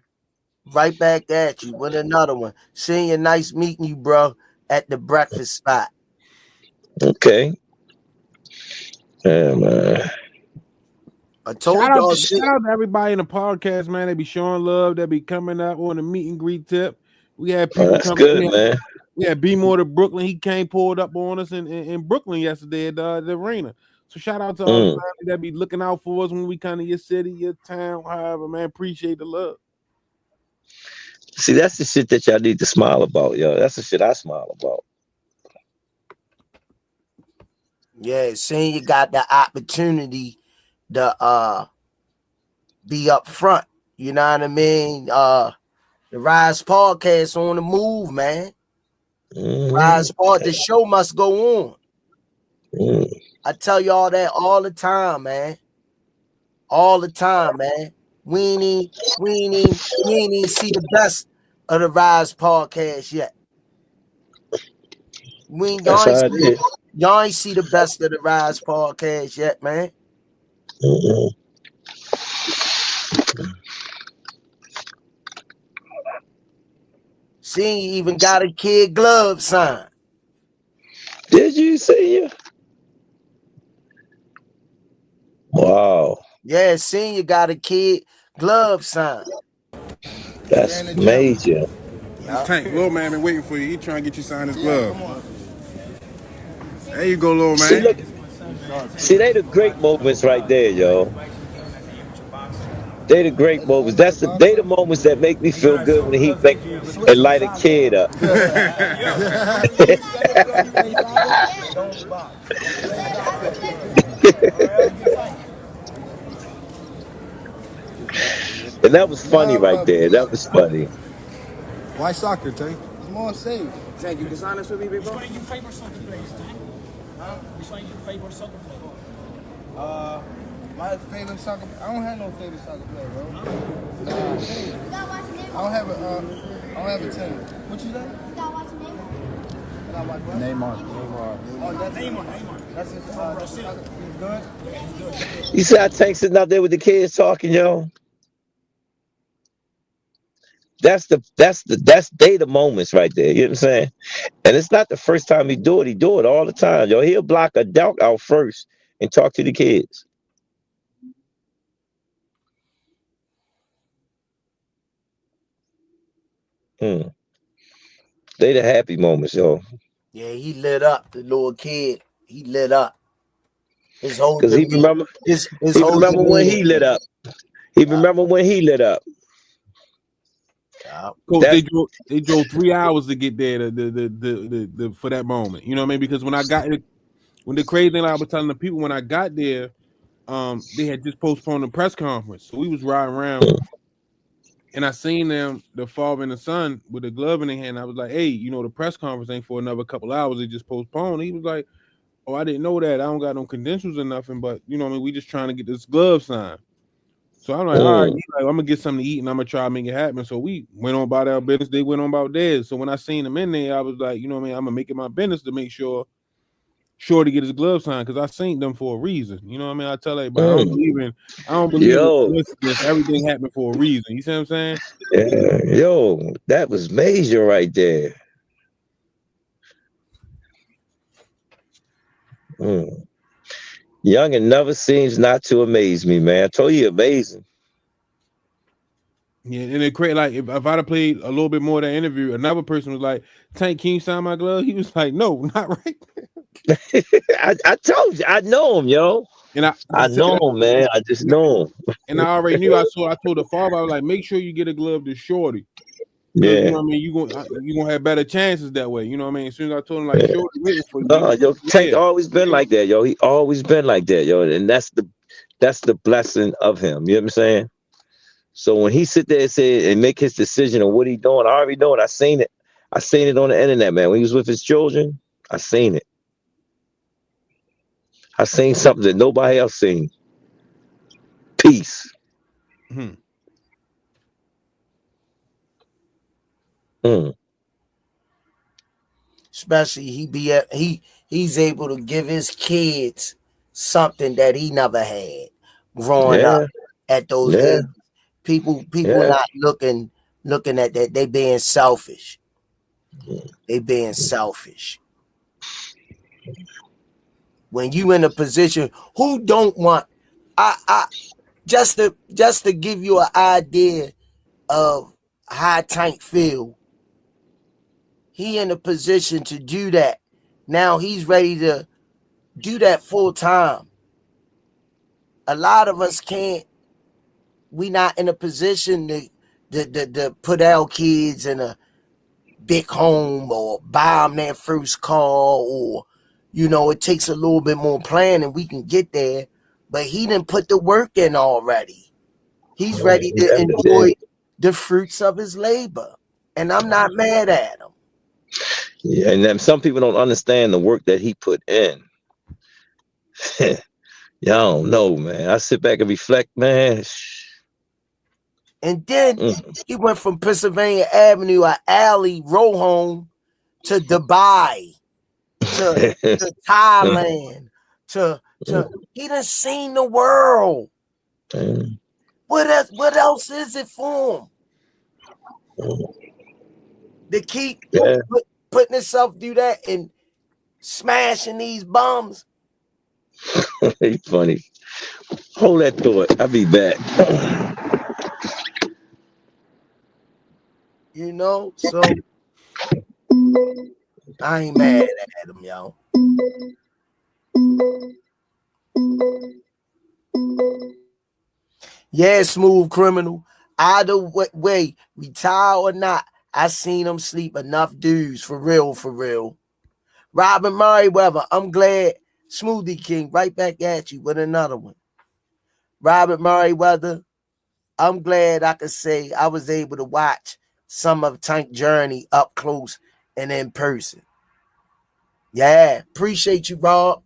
Right back at you with another one. Seeing you, nice meeting you, bro, at the breakfast spot. Okay. Yeah, man. I told shout y'all. Shout out to everybody in the podcast, man. They be showing love. They be coming up on the meet and greet tip. We had people coming. Good, man. We had B More to Brooklyn. He came pulled up on us in Brooklyn yesterday at the arena. So shout out to all the family that be looking out for us when we come to your city, your town, however, man. Appreciate the love. See, that's the shit that y'all need to smile about, yo. That's the shit I smile about. Yeah, seeing you got the opportunity to be up front. You know what I mean? The Rize podcast on the move, man. Rize Pod, the show must go on. I tell y'all that all the time, man. All the time, man. We ain't even see the best of the Rize podcast yet. Y'all ain't see the best of the Rize podcast yet, man. Senior even got a kid glove sign. Did you see you? Wow, Yeah, Senior got a kid glove sign. that's major. Yeah. Tank, little man been waiting for you. He trying to get you signed his glove. There you go, little See, man. look, see, they the great moments right there, yo. They the great moments. They the moments that make me feel good when he make and light a kid up. And that was funny right there. That was funny. Why soccer, Tank? It's more safe. Tank, you can sign this with me, big bro? Which one you favorite soccer players, Tank? Huh? Which one you favorite soccer player? My favorite soccer. I don't have no favorite soccer player, bro. Nah, You gotta watch Neymar. I don't have a team. What you say? You gotta watch Neymar. I watch what? Neymar. Oh, that's Neymar. That's his. He's good. You see how Tank sitting out there with the kids talking, yo? That's they the moments right there. You know what I'm saying? And it's not the first time he do it. He do it all the time, yo. He'll block a doubt out first and talk to the kids. They the happy moments, yo. Yeah, he lit up the little kid. He lit up. His whole Because he remember his he whole remember when he demeanor. lit up. He remember when he lit up. Yeah. Coach, they drove 3 hours to get there the for that moment. You know what I mean? Because when the crazy thing, like I was telling the people, when I got there, they had just postponed the press conference, so we was riding around, and I seen them, the father and the son, with the glove in their hand. I was like, "Hey, you know, the press conference ain't for another couple hours. It just postponed." He was like, "Oh, I didn't know that. I don't got no credentials or nothing, but you know what I mean, we just trying to get this glove signed." So I'm like, all right, he's like, I'm gonna get something to eat and I'm gonna try to make it happen. So we went on about our business. They went on about theirs. So when I seen them in there, I was like, you know what I mean? I'm gonna make it my business to make sure to get his glove signed because I seen them for a reason. You know what I mean? I tell everybody, I don't believe in coincidence. Everything happened for a reason. You see what I'm saying? Yeah, yo, that was major right there. Young and never seems not to amaze me, man. I told you, amazing. Yeah, and it create like if I'd have played a little bit more of that interview, another person was like, "Tank, can you sign my glove?" He was like, "No, not right." I told you, I know him, yo. And I know him, man. I just know him. And I already knew. I told the father, I was like, make sure you get a glove to Shorty. Yeah. You know what I mean? You gonna have better chances that way. You know what I mean? As soon as I told him like Shorty waiting for you. No, yo, Tank always been like that, yo. He always been like that, yo. And that's the blessing of him. You know what I'm saying? So when he sit there and say and make his decision on what he doing, I already know it. I seen it. I seen it on the internet, man. When he was with his children, I seen it. I seen something that nobody else seen. Peace. Especially he's able to give his kids something that he never had growing up at those ages. People not looking at that. They being selfish. They being selfish. When you in a position, who don't want I just to give you an idea of how Tank feel. He in a position to do that. Now he's ready to do that full time. A lot of us can't. We not in a position to put our kids in a big home or buy them their first car, or it takes a little bit more planning. We can get there, but he didn't put the work in already. He's ready to enjoy the fruits of his labor, and I'm not mad at him. Yeah, and then some people don't understand the work that he put in. Yeah, I don't know, man. I sit back and reflect, man. And then he went from Pennsylvania Avenue, an alley row home, to Dubai, to Thailand, to he done seen the world. What else is it for him? to keep Yeah. putting himself through that and smashing these bums. It's funny. Hold that thought. I'll be back. You know, so I ain't mad at him, yo. Yeah, Smooth Criminal. Either way, retire or not, I seen him sleep enough dudes for real, for real. Robin Merriweather, I'm glad. Smoothie King, right back at you with another one. Robert Merriweather, I'm glad I could say I was able to watch some of Tank Journey up close and in person. Yeah, appreciate you, Rob.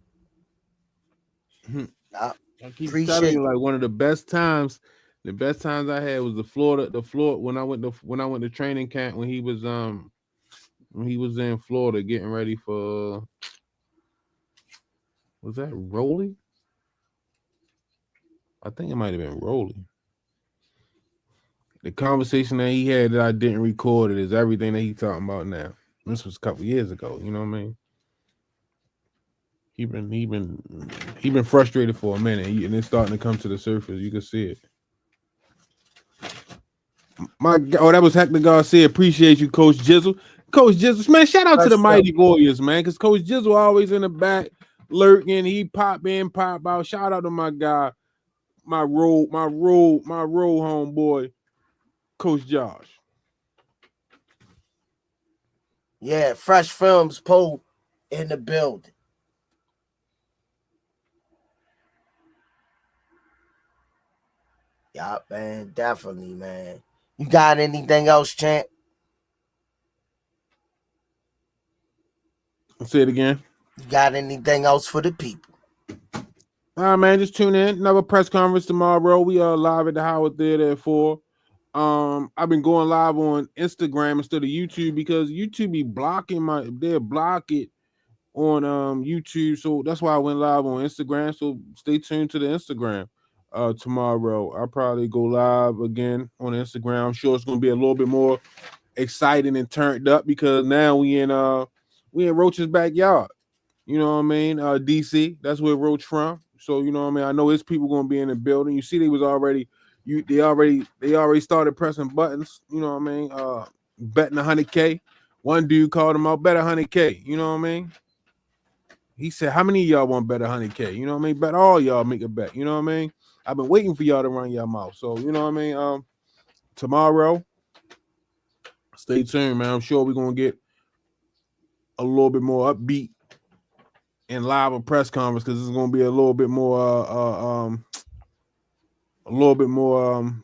I keep telling Appreciate you, like one of the best times I had was the Florida when I went to training camp when he was in Florida getting ready for, was that Rolly? I think it might have been Rolly. The conversation that he had that I didn't record it is everything that he's talking about now. This was a couple years ago, you know what I mean? He been frustrated for a minute, and it's starting to come to the surface. You can see it. That was Hector Garcia. Appreciate you, Coach Jizzle. Coach Jizzle, man, shout out to the Mighty Warriors, man, because Coach Jizzle always in the back lurking. He pop in, pop out. Shout out to my guy, my role homeboy, Coach Josh. Yeah, Fresh Films Poe in the building. Yeah, man, definitely, man. You got anything else, champ? Say it again. You got anything else for the people? Man, just tune in. Another press conference tomorrow. We are live at the Howard Theater at 4. I've been going live on Instagram instead of YouTube because YouTube be blocking they'll block it on YouTube. So that's why I went live on Instagram. So stay tuned to the Instagram tomorrow. I'll probably go live again on Instagram. I'm sure it's gonna be a little bit more exciting and turned up because now we in Roach's backyard. You know what I mean? DC, that's where Roach from. So you know what I mean? I know his people gonna be in the building. You see, they already started pressing buttons, you know what I mean? Betting 100K. One dude called him out, bet 100K, you know what I mean? He said, how many of y'all want to bet 100K? You know what I mean? Bet all y'all make a bet, you know what I mean? I've been waiting for y'all to run your mouth. So, you know what I mean? Tomorrow, stay tuned, man. I'm sure we're gonna get a little bit more upbeat and live a press conference because it's gonna be a little bit more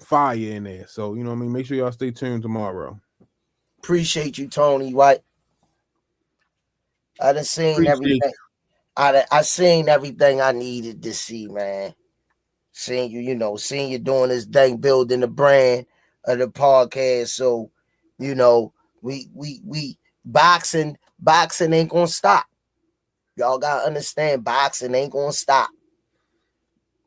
fire in there. So, you know what I mean? Make sure y'all stay tuned tomorrow. Appreciate you, Tony White. I done seen everything. I seen everything I needed to see, man. Seeing you doing this thing, building the brand of the podcast. So, we boxing ain't gonna stop. Y'all gotta understand, boxing ain't gonna stop.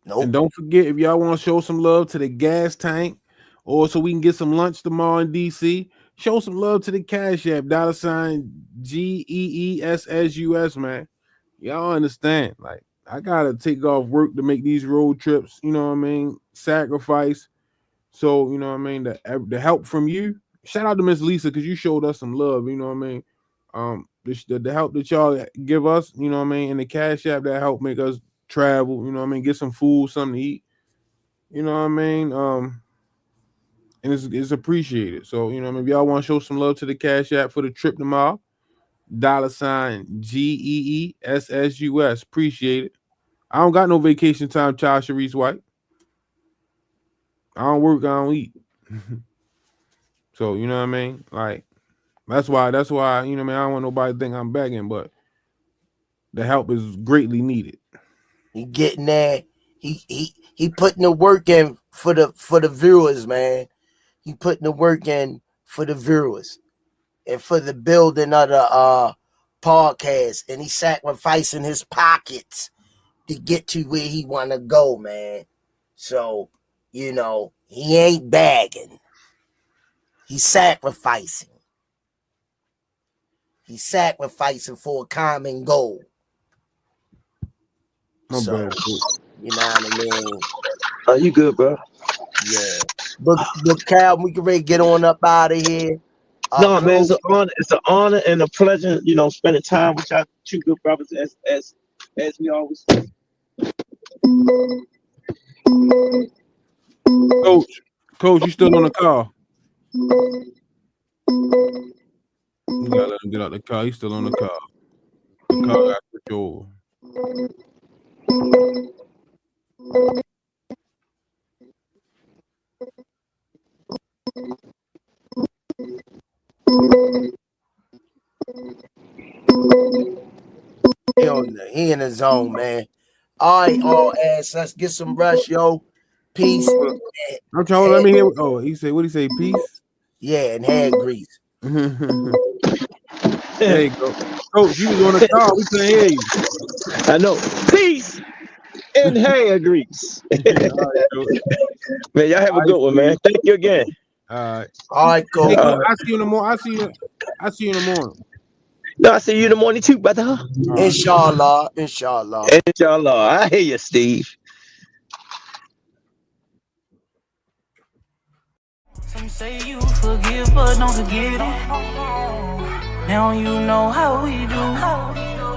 Nope. And don't forget, if y'all want to show some love to the gas tank, or so we can get some lunch tomorrow in DC, show some love to the Cash App, $GEESSUS, man. Y'all understand? Like, I gotta take off work to make these road trips. You know what I mean? Sacrifice. So you know what I mean. The help from you. Shout out to Miss Lisa because you showed us some love. You know what I mean? The help that y'all give us. You know what I mean? And the Cash App that help make us travel, you know what I mean, get some food, something to eat, you know what I mean, and it's appreciated. So, you know what I mean, if y'all want to show some love to the Cash App for the trip tomorrow, $GEESSUS, appreciate it. I don't got no vacation time, child Sharice White. I don't work, I don't eat. So, you know what I mean, like, that's why, you know what I mean, I don't want nobody to think I'm begging, but the help is greatly needed. He getting there. He putting the work in for the viewers, man. He putting the work in for the viewers and for the building of the podcast. And he's sacrificing his pockets to get to where he want to go, man. So, he ain't bagging. He's sacrificing. He's sacrificing for a common goal. My bad. You know what I mean? Oh, you good, bro? Yeah. But Cal, we can ready to get on up out of here. No, man, it's an honor and a pleasure, you know, spending time with y'all two good brothers as we always do. Coach, you still on the call? You gotta let him get out the car. He's still on the car. The car got switched over. He in the zone, man. All right, all ass. Let's get some rush, yo. Peace. I'm trying to let me hear. Oh, he said, what he say? Peace? Yeah, and head grease. There you go. Coach, you was on the call. We couldn't hear you. I know. Peace and hair grease. Man, y'all have a good one, man. Thank you again. All right, cool. Hey, I see you in the morning. I see you in the morning. No, I see you in the morning too, brother. Inshallah. Inshallah. I hear you, Steve. Some say you forgive, but don't forget it. Now you know how we do.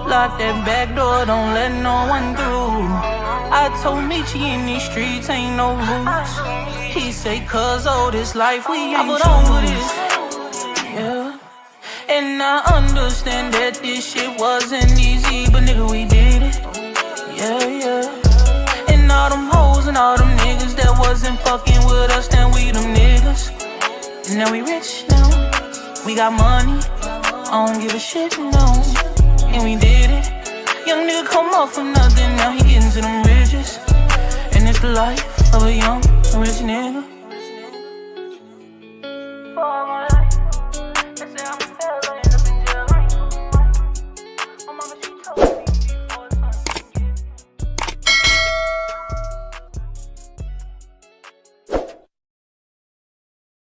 Lock that back door, don't let no one through. I told Michi in these streets ain't no rules. He say, cuz this life we ain't over this. Yeah. And I understand that this shit wasn't easy, but nigga, we did it. Yeah. And all them hoes and all them niggas that wasn't fucking with us, then we them niggas. And now we rich now. We got money. I don't give a shit, no. And we did it. Young nigga come up from nothing, now he getting to them riches. And it's the life of a young rich nigga.